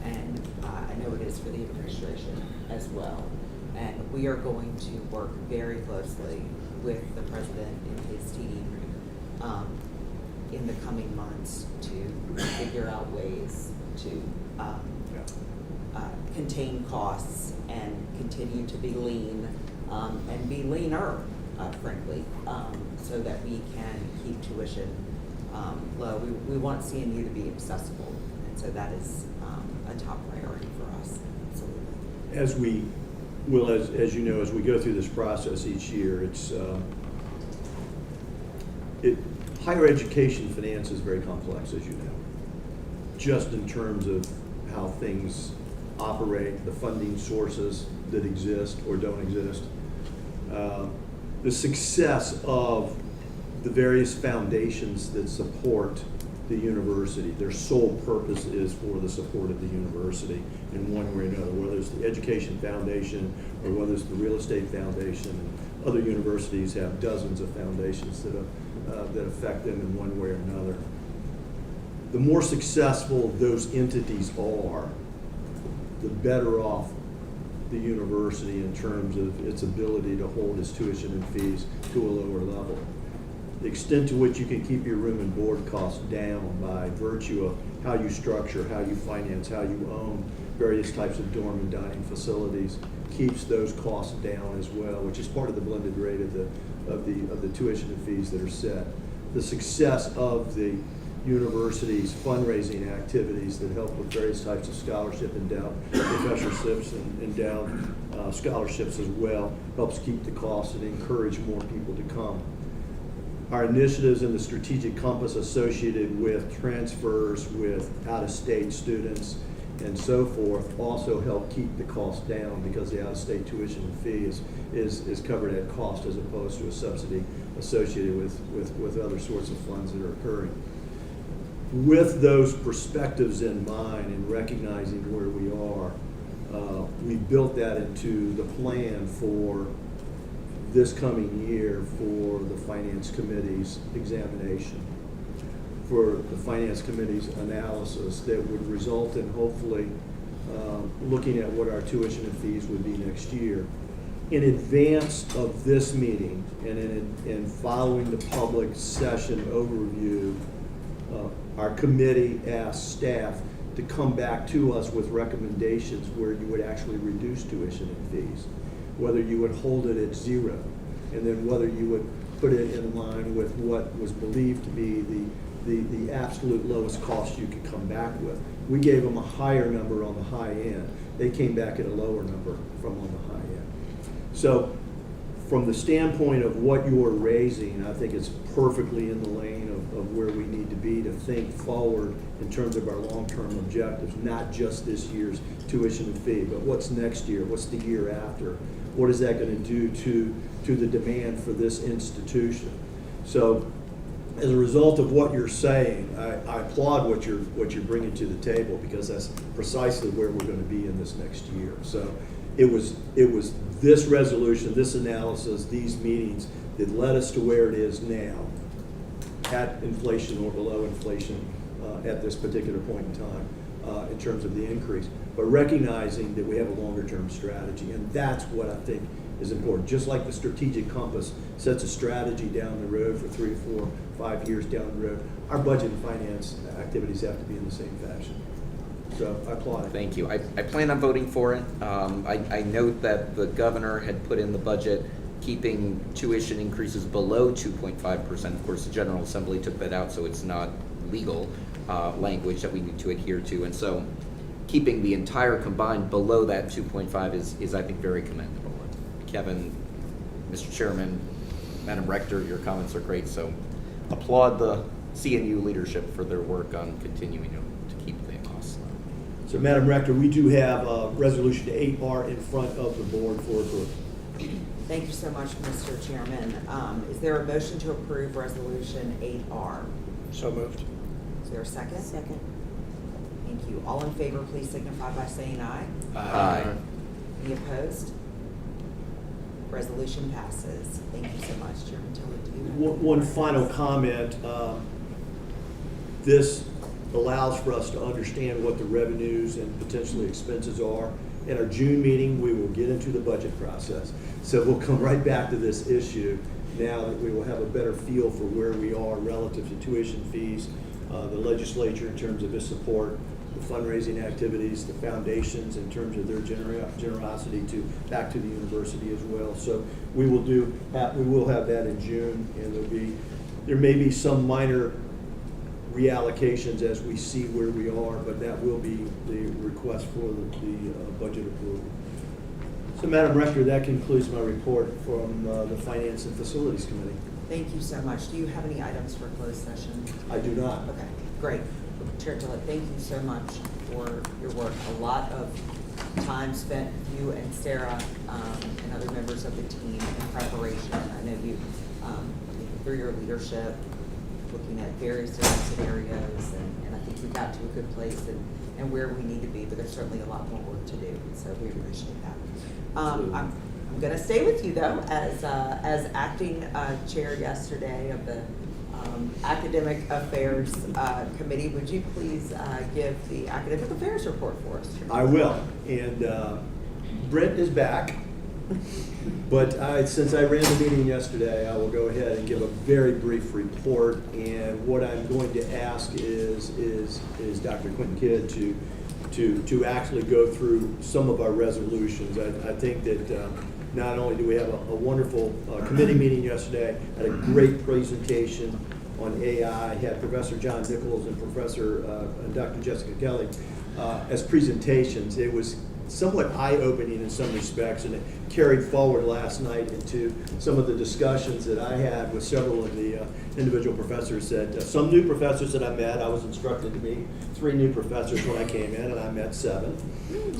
And I know it is for the administration as well. And we are going to work very closely with the president and his team in the coming months to figure out ways to contain costs and continue to be lean and be leaner, frankly, so that we can keep tuition low. We want CNU to be accessible, and so that is a top priority for us. Absolutely. As we will, as you know, as we go through this process each year, it's higher education finance is very complex, as you know, just in terms of how things operate, the funding sources that exist or don't exist. The success of the various foundations that support the university, their sole purpose is for the support of the university in one way or another, whether it's the Education Foundation or whether it's the Real Estate Foundation. And other universities have dozens of foundations that affect them in one way or another. The more successful those entities are, the better off the university in terms of its ability to hold its tuition and fees to a lower level. The extent to which you can keep your room and board costs down by virtue of how you structure, how you finance, how you own various types of dorm and dining facilities keeps those costs down as well, which is part of the blended rate of the tuition and fees that are set. The success of the university's fundraising activities that help with various types of scholarship endowed professorships and endowed scholarships as well. Helps keep the costs and encourage more people to come. Our initiatives in the strategic compass associated with transfers, with out-of-state students, and so forth also help keep the cost down because the out-of-state tuition and fee is covered at cost as opposed to a subsidy associated with other sorts of funds that are occurring. With those perspectives in mind and recognizing where we are, we built that into the plan for this coming year for the Finance Committee's examination, for the Finance Committee's analysis that would result in hopefully looking at what our tuition and fees would be next year. In advance of this meeting and in following the public session overview, our committee asked staff to come back to us with recommendations where you would actually reduce tuition and fees, whether you would hold it at zero, and then whether you would put it in line with what was believed to be the absolute lowest cost you could come back with. We gave them a higher number on the high end. They came back at a lower number from on the high end. So from the standpoint of what you're raising, I think it's perfectly in the lane of where we need to be to think forward in terms of our long-term objectives, not just this year's tuition and fee, but what's next year, what's the year after, what is that going to do to the demand for this institution. So as a result of what you're saying, I applaud what you're bringing to the table because that's precisely where we're going to be in this next year. So it was this resolution, this analysis, these meetings that led us to where it is now, at inflation or below inflation at this particular point in time in terms of the increase, but recognizing that we have a longer term strategy, and that's what I think is important. Just like the strategic compass sets a strategy down the road for 3, 4, 5 years down the road, our budget and finance activities have to be in the same fashion. So I applaud it. Thank you. I plan on voting for it. I note that the governor had put in the budget keeping tuition increases below 2.5%. Of course, the General Assembly took that out, so it's not legal language that we need to adhere to. And so keeping the entire combined below that 2.5 is I think, very commendable. Kevin, Mr. Chairman, Madam Rector, your comments are great. So applaud the CNU leadership for their work on continuing to keep the costs low. So Madam Rector, we do have Resolution 8R in front of the board for approval. Thank you so much, Mr. Chairman. Is there a motion to approve Resolution 8R? So moved. Is there a second? Second. Thank you. All in favor, please signify by saying aye. Aye. Any opposed? Resolution passes. Thank you so much. Chairman Tilley, do you have? One final comment. This allows for us to understand what the revenues and potentially expenses are. In our June meeting, we will get into the budget process. So we'll come right back to this issue now that we will have a better feel for where we are relative to tuition fees, the legislature in terms of its support, the fundraising activities, the foundations in terms of their generosity back to the university as well. So we will have that in June, and there may be some minor reallocations as we see where we are, but that will be the request for the budget approval. So Madam Rector, that concludes my report from the Finance and Facilities Committee. Thank you so much. Do you have any items for closed session? I do not. Okay, great. Chair Tillett, thank you so much for your work. A lot of time spent with you and Sarah and other members of the team in preparation. I know you, through your leadership, looking at various different scenarios, and I think we got to a good place and where we need to be, but there's certainly a lot more work to do, so we appreciate that. I'm going to stay with you, though, as acting chair yesterday of the Academic Affairs Committee. Would you please give the Academic Affairs report for us? I will. And Brent is back. But since I ran the meeting yesterday, I will go ahead and give a very brief report. And what I'm going to ask is Dr. Quentin Kidd to actually go through some of our resolutions. I think that not only do we have a wonderful committee meeting yesterday, had a great presentation on AI, had Professor John Nichols and and Dr. Jessica Kelly as presentations. It was somewhat eye-opening in some respects, and it carried forward last night into some of the discussions that I had with several of the individual professors. That some new professors that I met, I was instructed to meet 3 new professors when I came in, and I met 7,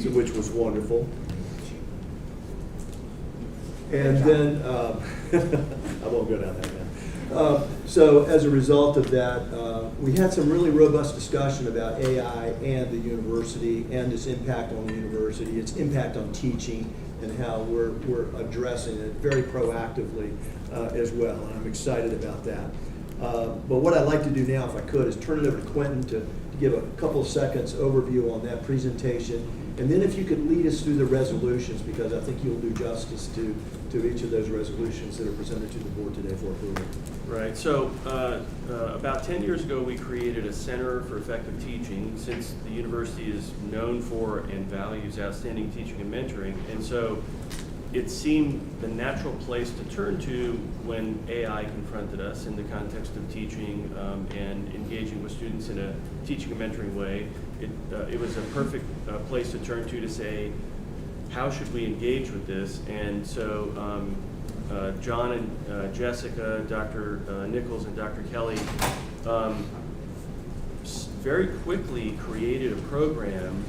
so, which was wonderful. And then, I won't go down that now. So as a result of that, we had some really robust discussion about AI and the university and its impact on the university, its impact on teaching, and how we're addressing it very proactively as well. And I'm excited about that. But what I'd like to do now, if I could, is turn it over to Quentin to give a couple of seconds overview on that presentation. And then if you could lead us through the resolutions, because I think you'll do justice to each of those resolutions that are presented to the board today for approval. Right, so about 10 years ago, we created a Center for Effective Teaching, since the university is known for and values outstanding teaching and mentoring. And so it seemed the natural place to turn to when AI confronted us in the context of teaching and engaging with students in a teaching and mentoring way. It was a perfect place to turn to say, how should we engage with this? And so John and Jessica, Dr. Nichols and Dr. Kelly very quickly created a program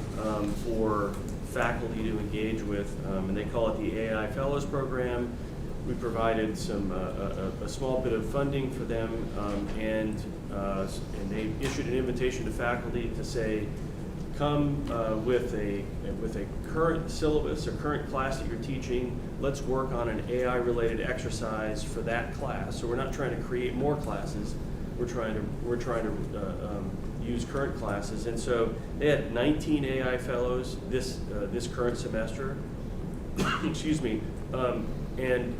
for faculty to engage with, and they call it the AI Fellows Program. We provided a small bit of funding for them, and they issued an invitation to faculty to say, come with a current syllabus or current class that you're teaching. Let's work on an AI-related exercise for that class. So we're not trying to create more classes. We're trying to use current classes. And so they had 19 AI fellows this current semester. Excuse me. And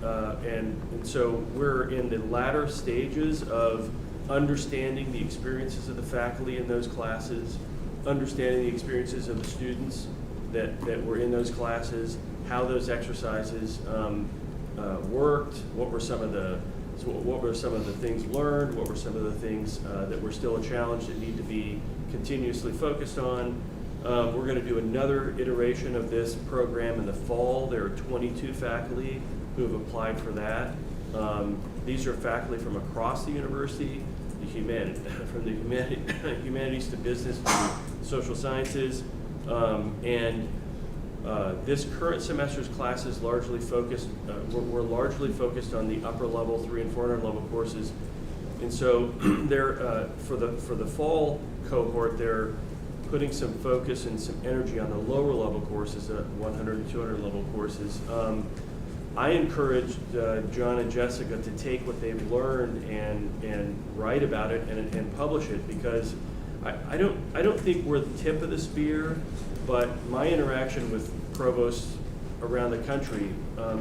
so we're in the latter stages of understanding the experiences of the faculty in those classes, understanding the experiences of the students that were in those classes, how those exercises worked, what were some of the things learned, what were some of the things that were still a challenge that need to be continuously focused on. We're going to do another iteration of this program in the fall. There are 22 faculty who have applied for that. These are faculty from across the university, from the humanities to business to social sciences, and this current semester's class is largely focused. We're largely focused on the upper level 300 and 400 level courses, and so they're for the fall cohort, they're putting some focus and some energy on the lower level courses, 100 and 200 level courses. I encouraged John and Jessica to take what they've learned and write about it and publish it, because I don't think we're the tip of the spear, but my interaction with provosts around the country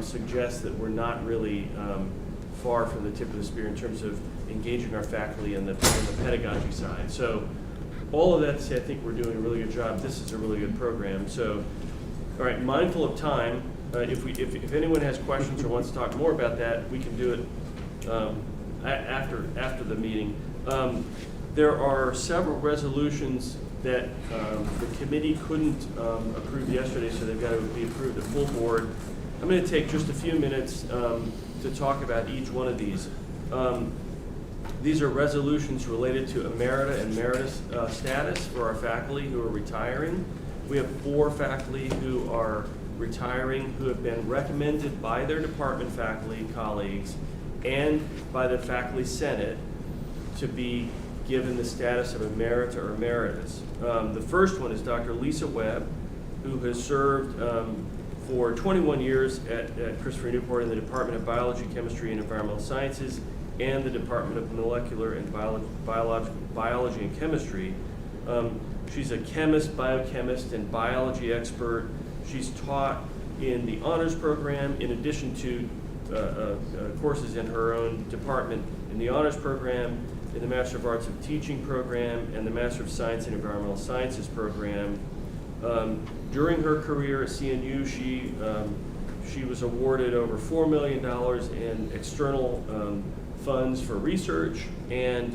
suggests that we're not really far from the tip of the spear in terms of engaging our faculty on the pedagogy side. So all of that to say, I think we're doing a really good job. This is a really good program. So, all right, mindful of time, if anyone has questions or wants to talk more about that, we can do it after the meeting. There are several resolutions that the committee couldn't approve yesterday, so they've got to be approved at full board. I'm going to take just a few minutes to talk about each one of these. These are resolutions related to emerita and meritus status for our faculty who are retiring. We have 4 faculty who are retiring who have been recommended by their department faculty colleagues and by the faculty senate to be given the status of emerita or emeritus. The first one is Dr. Lisa Webb, who has served for 21 years at Christopher Newport in the Department of Biology, Chemistry, and Environmental Sciences and the Department of Molecular and Biology and Chemistry. She's a chemist, biochemist, and biology expert. She's taught in the honors program in addition to courses in her own department in the honors program, in the Master of Arts of Teaching program, and the Master of Science in Environmental Sciences program. During her career at CNU, she was awarded over $4 million in external funds for research, and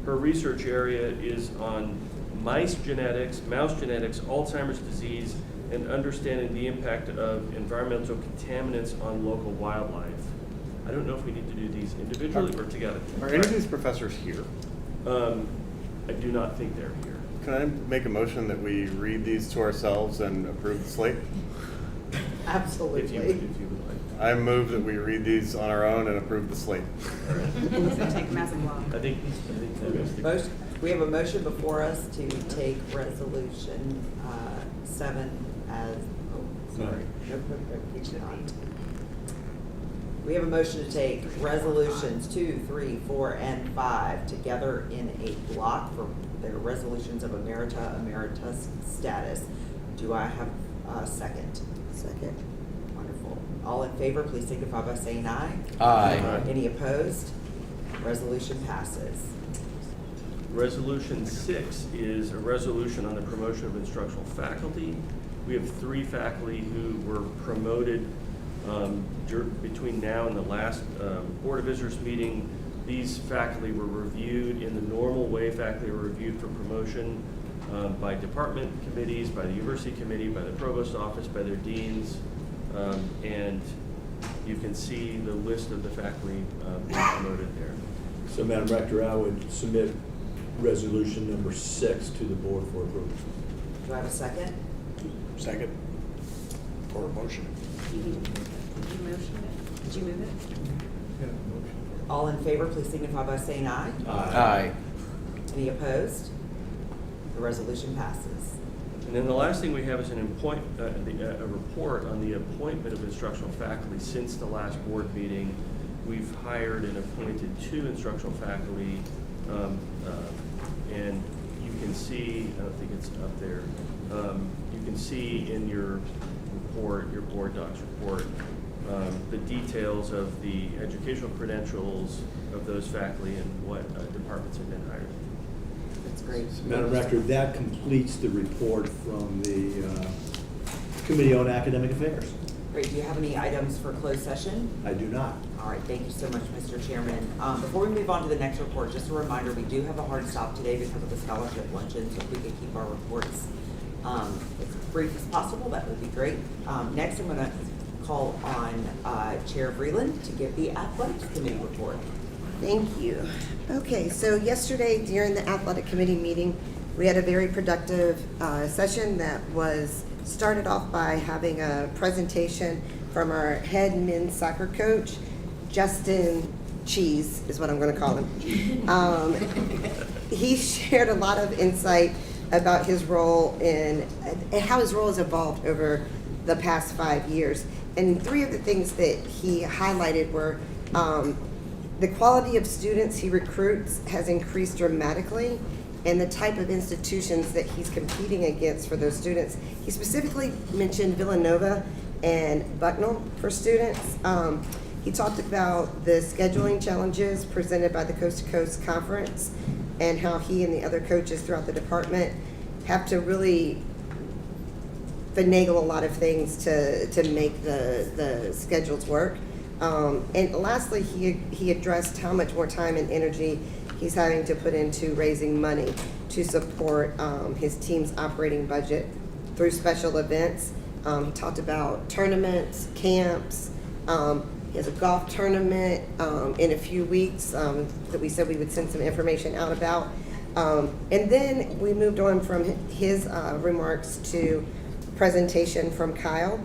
her research area is on mouse genetics, Alzheimer's disease, and understanding the impact of environmental contaminants on local wildlife. I don't know if we need to do these individually or together. Are any of these professors here? I do not think they're here. Can I make a motion that we read these to ourselves and approve the slate? Absolutely. If you would like. I move that we read these on our own and approve the slate. And so take them as a block. I think that is the. Motion, we have a motion before us to take resolution 7 as, oh, sorry. Nope, you should not. We have a motion to take resolutions 2, 3, 4, and 5 together in a block for their resolutions of emeritus status. Do I have a second? Second. Wonderful. All in favor, please signify by saying aye. Aye. Any opposed? Resolution passes. Resolution 6 is a resolution on the promotion of instructional faculty. We have 3 faculty who were promoted between now and the last Board of Visitors meeting. These faculty were reviewed in the normal way faculty are reviewed for promotion by department committees, by the university committee, by the provost office, by their deans, and you can see the list of the faculty being promoted there. So, Madam Rector, I would submit resolution number 6 to the board for approval. Do I have a second? Second. For a motion. Did you motion it? Did you move it? All in favor, please signify by saying aye. Aye. Any opposed? The resolution passes. And then the last thing we have is a report on the appointment of instructional faculty since the last board meeting. We've hired and appointed 2 instructional faculty, and you can see, I don't think it's up there, you can see in your report, your board docs report, the details of the educational credentials of those faculty and what departments have been hired. That's great. Madam Rector, that completes the report from the Committee on Academic Affairs. Great. Do you have any items for closed session? I do not. All right, thank you so much, Mr. Chairman. Before we move on to the next report, just a reminder, we do have a hard stop today because of the scholarship luncheon, so if we could keep our reports as brief as possible, that would be great. Next, I'm going to call on Chair Vreeland to give the Athletics Committee report. Thank you. Okay, so yesterday during the athletic committee meeting, we had a very productive session that was started off by having a presentation from our head men's soccer coach, Justin Cheese is what I'm going to call him. He shared a lot of insight about his role and how his role has evolved over the past 5 years. And 3 of the things that he highlighted were the quality of students he recruits has increased dramatically, and the type of institutions that he's competing against for those students. He specifically mentioned Villanova and Bucknell for students. He talked about the scheduling challenges presented by the Coast to Coast Conference and how he and the other coaches throughout the department have to really finagle a lot of things to make the schedules work. And lastly, he addressed how much more time and energy he's having to put into raising money to support his team's operating budget through special events. He talked about tournaments, camps. He has a golf tournament in a few weeks that we said we would send some information out about. And then we moved on from his remarks to presentation from Kyle.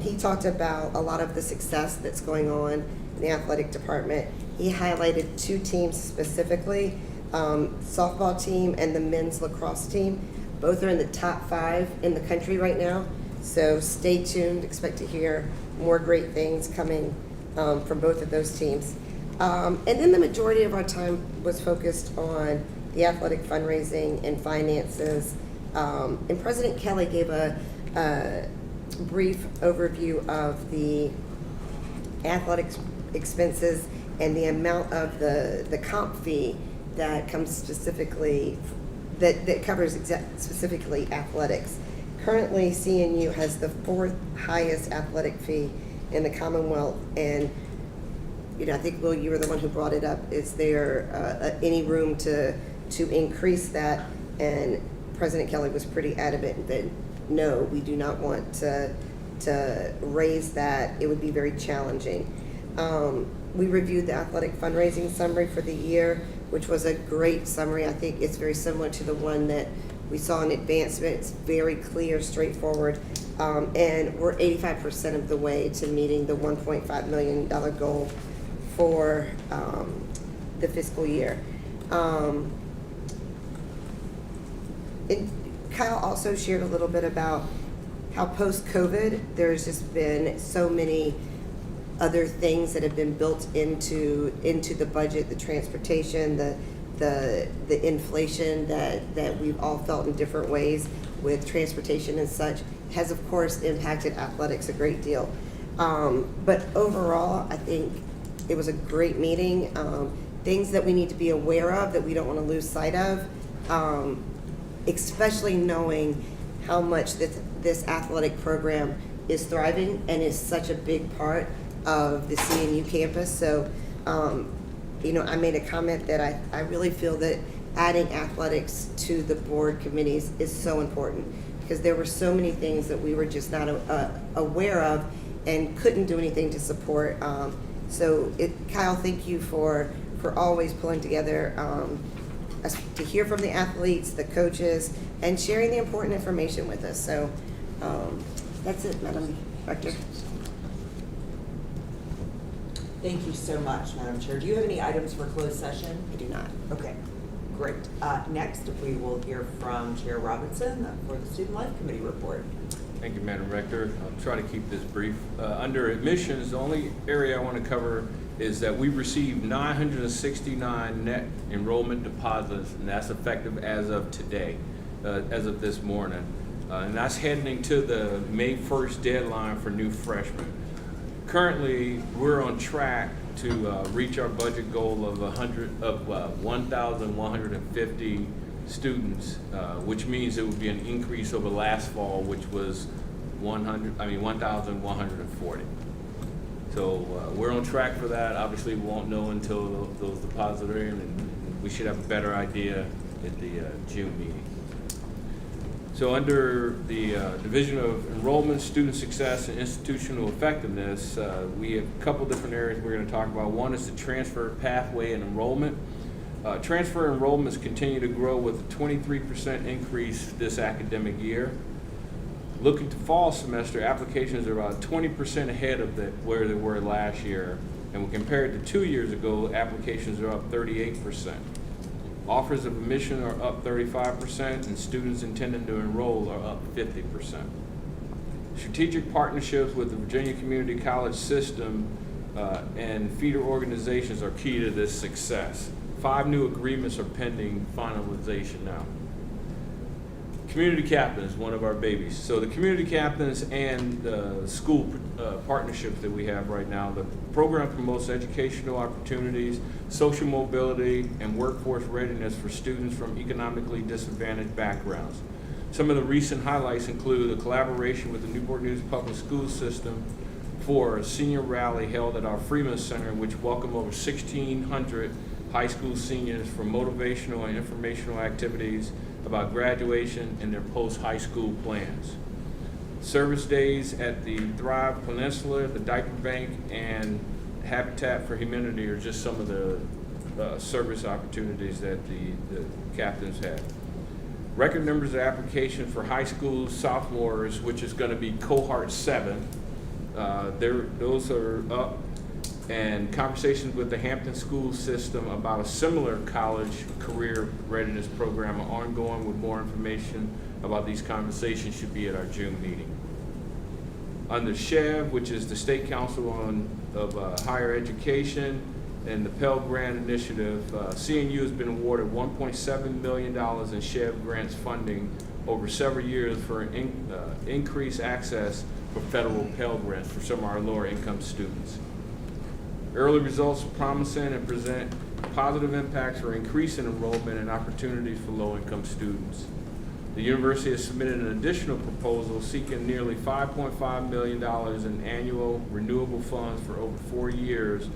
He talked about a lot of the success that's going on in the athletic department. He highlighted 2 teams specifically, softball team and the men's lacrosse team. Both are in the top 5 in the country right now. So stay tuned, expect to hear more great things coming from both of those teams. And then the majority of our time was focused on the athletic fundraising and finances. And President Kelly gave a brief overview of the athletics expenses and the amount of the comp fee that comes specifically, that covers specifically athletics. Currently, CNU has the 4th highest athletic fee in the Commonwealth, and I think, Will, you were the one who brought it up. Is there any room to increase that? And President Kelly was pretty adamant that no, we do not want to raise that. It would be very challenging. We reviewed the athletic fundraising summary for the year, which was a great summary. I think it's very similar to the one that we saw in advancement. It's very clear, straightforward, and we're 85% of the way to meeting the $1.5 million goal for the fiscal year. Kyle also shared a little bit about how post-COVID, there's just been so many other things that have been built into the budget, the transportation, the inflation that we've all felt in different ways with transportation and such, has of course impacted athletics a great deal. But overall, I think it was a great meeting. Things that we need to be aware of that we don't want to lose sight of, especially knowing how much this athletic program is thriving and is such a big part of the CNU campus. So, I made a comment that I really feel that adding athletics to the board committees is so important, because there were so many things that we were just not aware of and couldn't do anything to support. Kyle, thank you for always pulling together to hear from the athletes, the coaches, and sharing the important information with us. So that's it, Madam Director. Thank you so much, Madam Chair. Do you have any items for closed session? I do not. Okay, great. Next, we will hear from Chair Robinson for the Student Life Committee report. Thank you, Madam Rector. I'll try to keep this brief. Under admissions, the only area I want to cover is that we received 969 net enrollment deposits, and that's effective as of today, as of this morning. And that's heading to the May 1st deadline for new freshmen. Currently, we're on track to reach our budget goal of 1,150 students, which means it would be an increase over last fall, which was 1,140. So we're on track for that. Obviously, we won't know until those deposits are in, and we should have a better idea at the June meeting. So under the Division of Enrollment, Student Success, and Institutional Effectiveness, we have a couple different areas we're going to talk about. One is the transfer pathway and enrollment. Transfer enrollments continue to grow with a 23% increase this academic year. Looking to fall semester, applications are about 20% ahead of where they were last year. And when compared to 2 years ago, applications are up 38%. Offers of admission are up 35%, and students intending to enroll are up 50%. Strategic partnerships with the Virginia Community College System and feeder organizations are key to this success. 5 new agreements are pending finalization now. Community captains, one of our babies. So the community captains and school partnerships that we have right now, the program promotes educational opportunities, social mobility, and workforce readiness for students from economically disadvantaged backgrounds. Some of the recent highlights include a collaboration with the Newport News Public School System for a senior rally held at our Freeman Center, which welcomed over 1,600 high school seniors for motivational and informational activities about graduation and their post-high school plans. Service days at the Thrive Peninsula, the Diaper Bank, and Habitat for Humanity are just some of the service opportunities that the captains had. Record numbers of application for high school sophomores, which is going to be cohort 7. Those are up, and conversations with the Hampton School System about a similar college career readiness program are ongoing, with more information about these conversations should be at our June meeting. Under SHEV, which is the State Council of Higher Education, and the Pell Grant Initiative, CNU has been awarded $1.7 million in SHEV grants funding over several years for increased access for federal Pell Grants for some of our lower income students. Early results are promising and present positive impacts for increasing enrollment and opportunities for low-income students. The university has submitted an additional proposal seeking nearly $5.5 million in annual renewable funds for over 4 years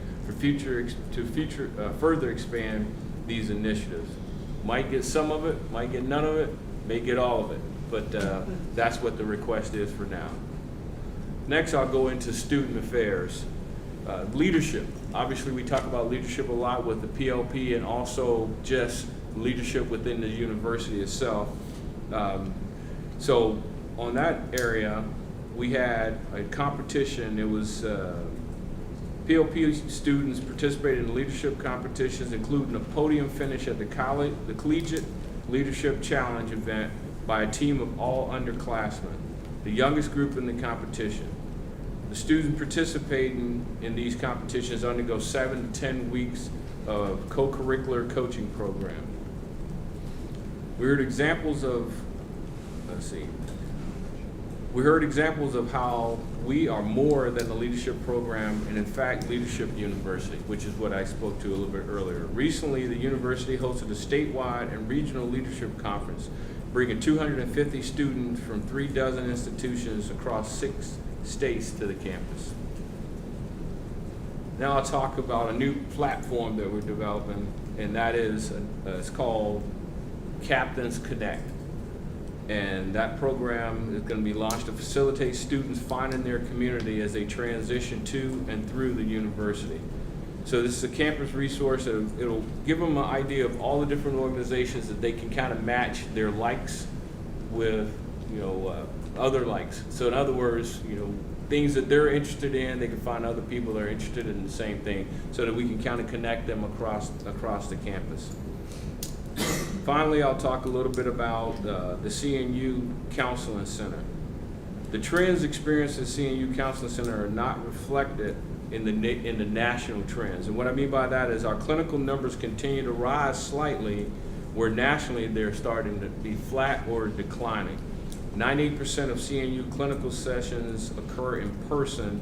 further expand these initiatives. Might get some of it, might get none of it, may get all of it, but that's what the request is for now. Next, I'll go into student affairs. Leadership. Obviously, we talk about leadership a lot with the PLP and also just leadership within the university itself. So on that area, we had a competition. It was PLP students participated in leadership competitions, including a podium finish at the Collegiate Leadership Challenge event by a team of all underclassmen, the youngest group in the competition. The students participating in these competitions undergo 7 to 10 weeks of co-curricular coaching program. We heard examples of, we heard examples of how we are more than a leadership program and in fact Leadership University, which is what I spoke to a little bit earlier. Recently, the university hosted a statewide and regional leadership conference, bringing 250 students from 36 institutions across 6 states to the campus. Now I'll talk about a new platform that we're developing, and that is, it's called Captains Connect. And that program is going to be launched to facilitate students finding their community as they transition to and through the university. So this is a campus resource. It'll give them an idea of all the different organizations that they can kind of match their likes with, other likes. So in other words, things that they're interested in, they can find other people that are interested in the same thing, so that we can kind of connect them across the campus. Finally, I'll talk a little bit about the CNU Counseling Center. The trends experienced at CNU Counseling Center are not reflected in the national trends. And what I mean by that is our clinical numbers continue to rise slightly, where nationally they're starting to be flat or declining. 98% of CNU clinical sessions occur in person.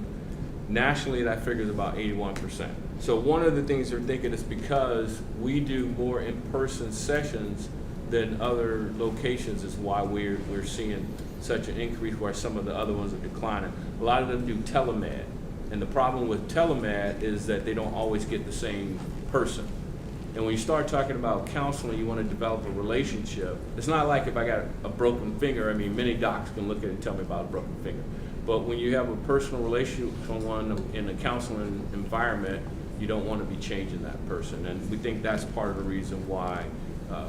Nationally, that figure is about 81%. So one of the things they're thinking is because we do more in-person sessions than other locations is why we're seeing such an increase, where some of the other ones are declining. A lot of them do telemed. And the problem with telemed is that they don't always get the same person. And when you start talking about counseling, you want to develop a relationship. It's not like if I got a broken finger. I mean, many docs can look at it and tell me about a broken finger. But when you have a personal relationship with someone in a counseling environment, you don't want to be changing that person. And we think that's part of the reason why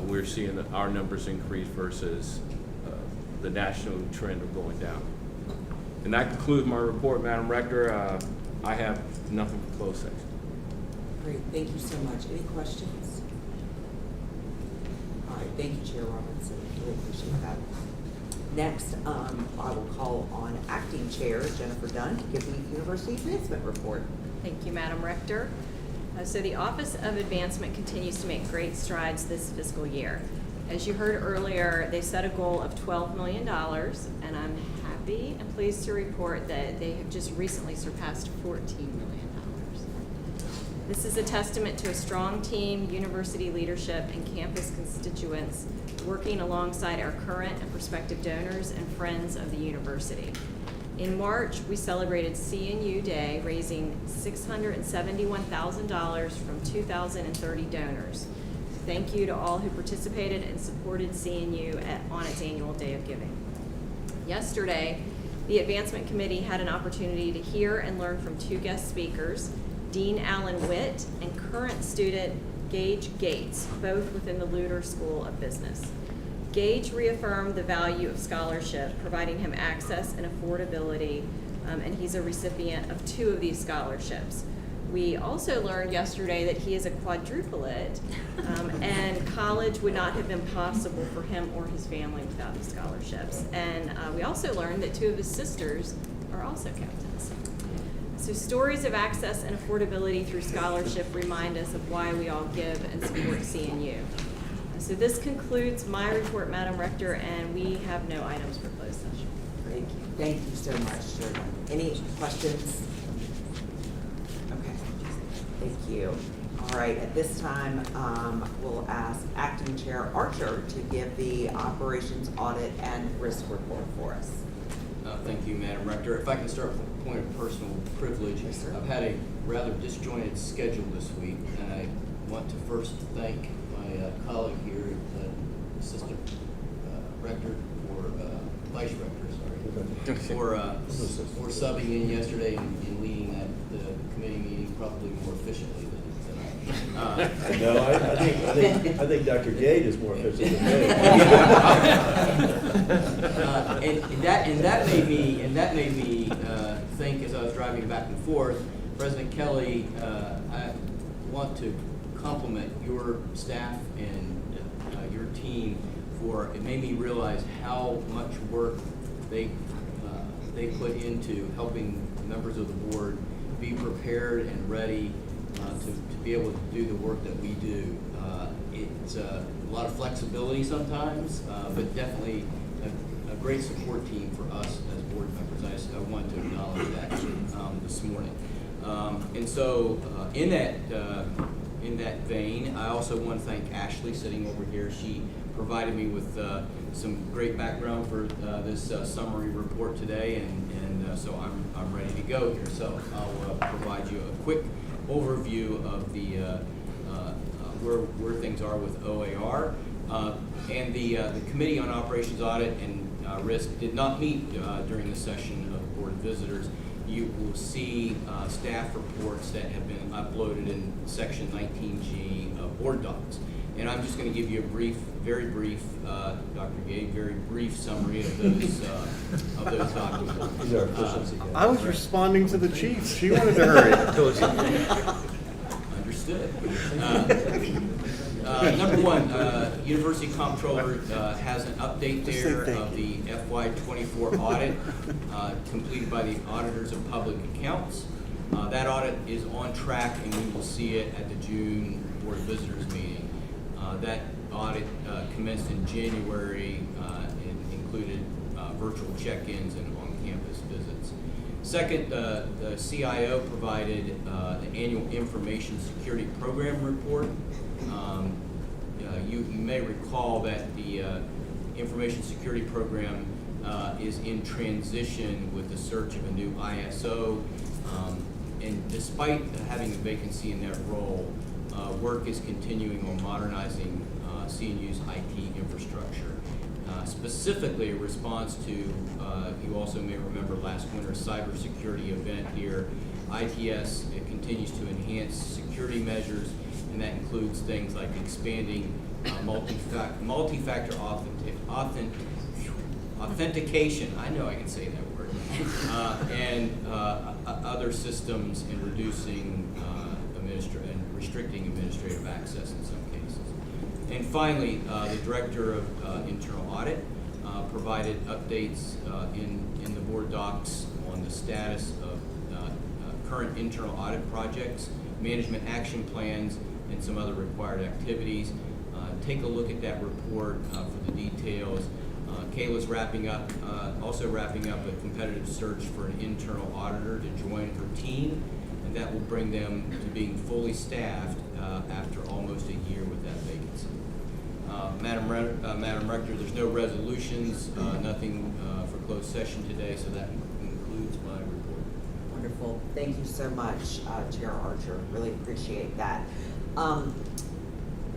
we're seeing our numbers increase versus the national trend of going down. And that concludes my report, Madam Rector. I have nothing for closed session. Great, thank you so much. Any questions? All right, thank you, Chair Robinson. Really appreciate that. Next, I will call on Acting Chair Jennifer Dunn to give the University Advancement Report. Thank you, Madam Rector. So the Office of Advancement continues to make great strides this fiscal year. As you heard earlier, they set a goal of $12 million, and I'm happy and pleased to report that they have just recently surpassed $14 million. This is a testament to a strong team, university leadership, and campus constituents working alongside our current and prospective donors and friends of the university. In March, we celebrated CNU Day, raising $671,000 from 2,030 donors. Thank you to all who participated and supported CNU on its annual Day of Giving. Yesterday, the Advancement Committee had an opportunity to hear and learn from 2 guest speakers, Dean Alan Witt and current student Gage Gates, both within the Luter School of Business. Gage reaffirmed the value of scholarship, providing him access and affordability, and he's a recipient of 2 of these scholarships. We also learned yesterday that he is a quadruplet, and college would not have been possible for him or his family without the scholarships. And we also learned that 2 of his sisters are also captains. So stories of access and affordability through scholarship remind us of why we all give and support CNU. So this concludes my report, Madam Rector, and we have no items for closed session. Thank you. Thank you so much, Chair. Any questions? Okay. Thank you. All right, at this time, we'll ask Acting Chair Archer to give the operations audit and risk report for us. Thank you, Madam Rector. If I can start with a point of personal privilege. Yes, sir. I've had a rather disjointed schedule this week, and I want to first thank my colleague here, Assistant Rector, or Vice Rector, for subbing in yesterday and leading the committee meeting probably more efficiently than I. No, I think Dr. Gade is more efficient than me. And that made me think as I was driving back and forth, President Kelly, I want to compliment your staff and your team for, it made me realize how much work they put into helping members of the board be prepared and ready to be able to do the work that we do. It's a lot of flexibility sometimes, but definitely a great support team for us as board members. I want to acknowledge that this morning. And so in that vein, I also want to thank Ashley sitting over here. She provided me with some great background for this summary report today, and so I'm ready to go here. So I'll provide you a quick overview of the where things are with OAR. And the Committee on Operations Audit and Risk did not meet during the session of Board of Visitors. You will see staff reports that have been uploaded in Section 19G of Board Docs. And I'm just going to give you a very brief, Dr. Gade, very brief summary of those documents. I was responding to the chief. She wanted to hurry. Understood. Number one, University Comptroller has an update there of the FY24 audit completed by the Auditors of Public Accounts. That audit is on track, and we will see it at the June Board of Visitors meeting. That audit commenced in January and included virtual check-ins and on-campus visits. Second, the CIO provided the annual Information Security Program report. You may recall that the Information Security Program is in transition with the search of a new ISO. And despite having a vacancy in that role, work is continuing on modernizing CNU's IT infrastructure. Specifically, a response to, you also may remember last winter's cybersecurity event here. ITS continues to enhance security measures, and that includes things like expanding multi-factor authentication. I know I can say that word. And other systems, and reducing and restricting administrative access in some cases. And finally, the Director of Internal Audit provided updates in the board docs on the status of current internal audit projects, management action plans, and some other required activities. Take a look at that report for the details. Kayla's also wrapping up a competitive search for an internal auditor to join her team, and that will bring them to being fully staffed after almost a year with that vacancy. Madam Rector, there's no resolutions, nothing for closed session today, so that concludes my report. Wonderful. Thank you so much, Chair Archer. Really appreciate that.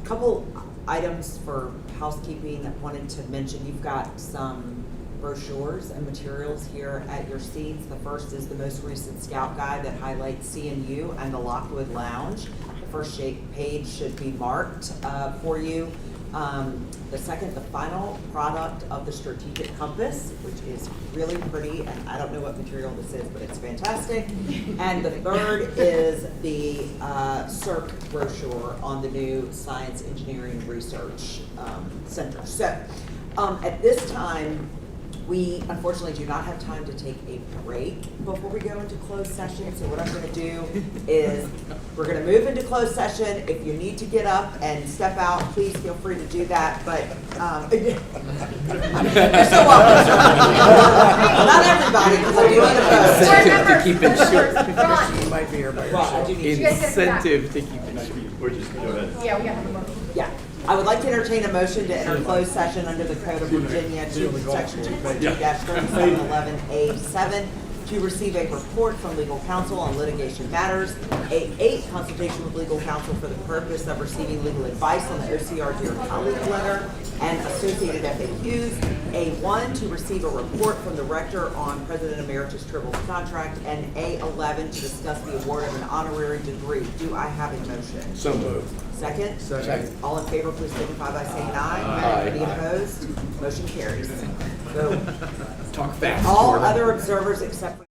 Couple items for housekeeping that I wanted to mention. You've got some brochures and materials here at your seats. The first is the most recent Scout Guide that highlights CNU and the Lockwood Lounge. The first page should be marked for you. The second, the final product of the Strategic Compass, which is really pretty, and I don't know what material this is, but it's fantastic. And the third is the CERC brochure on the new Science Engineering Research Center. So at this time, we unfortunately do not have time to take a break before we go into closed session. So what I'm going to do is we're going to move into closed session. If you need to get up and step out, please feel free to do that. But you're so welcome. Not everybody, because I do need to Incentive to keep it short. You might be here by yourself. Incentive to keep it short. We're just, go ahead. Yeah, we got to have a motion. Yeah. I would like to entertain a motion to enter closed session under the Code of Virginia, Section 2.2-3711A7, to receive a report from legal counsel on litigation matters. A8, consultation with legal counsel for the purpose of receiving legal advice on the OCR Dear Colleague letter and associated FAQs. A1, to receive a report from the rector on President Emeritus Tribble's contract. And A11, to discuss the award of an honorary degree. Do I have a motion? So moved. Second? Second. All in favor, please signify by saying aye. Aye. Any opposed? Motion carries. So, Talk fast. all Jordan. other observers except for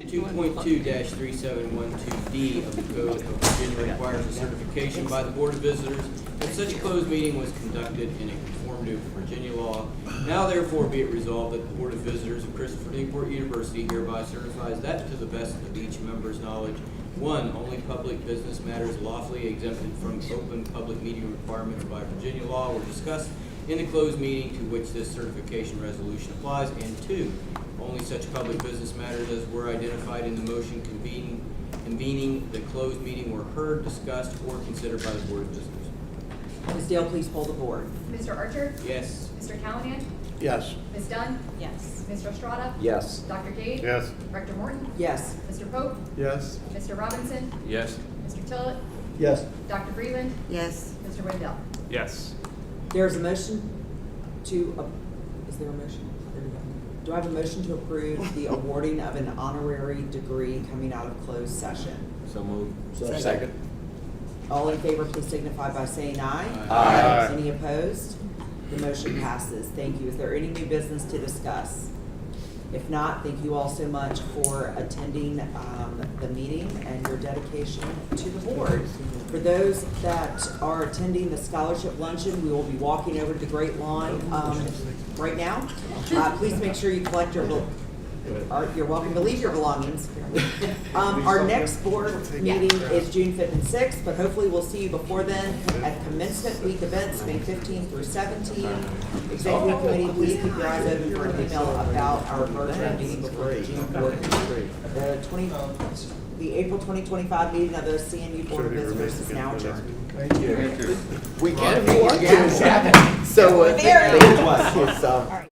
2.2-3712D of the Code of Virginia requires a certification by the Board of Visitors that such closed meeting was conducted in a conformity with Virginia law. Now therefore be it resolved that the Board of Visitors of Christopher Newport University hereby certifies that to the best of each member's knowledge, 1, only public business matters lawfully exempted from open public meeting requirements by Virginia law were discussed in the closed meeting to which this certification resolution applies, and 2, only such public business matters as were identified in the motion convening the closed meeting were heard, discussed, or considered by the Board of Visitors. Ms. Dale, please poll the board. Mr. Archer? Yes. Mr. Callahan? Yes. Ms. Dunn? Yes. Mr. Estrada? Yes. Dr. Gage? Yes. Rector Morton? Yes. Mr. Pope? Yes. Mr. Robinson? Yes. Mr. Tillett? Yes. Dr. Breland? Yes. Mr. Wendell? Yes. There's a motion to, is there a motion? There we go. Do I have a motion to approve the awarding of an honorary degree coming out of closed session? So moved. Second. All in favor, please signify by saying aye. Aye. Any opposed? The motion passes. Thank you. Is there any new business to discuss? If not, thank you all so much for attending the meeting and your dedication to the board. For those that are attending the scholarship luncheon, we will be walking over to the Great Lawn right now. Please make sure you collect your you're welcome to leave your belongings. Our next board meeting is June 5th and 6th, but hopefully we'll see you before then at commencement week events, May 15th through 17th. Executive committee, please keep your eyes open for an email about our virtual meeting before the June board. The April 2025 meeting of the CNU Board of Visitors is now adjourned. Thank you. We can if you want to. So, Very. thank you.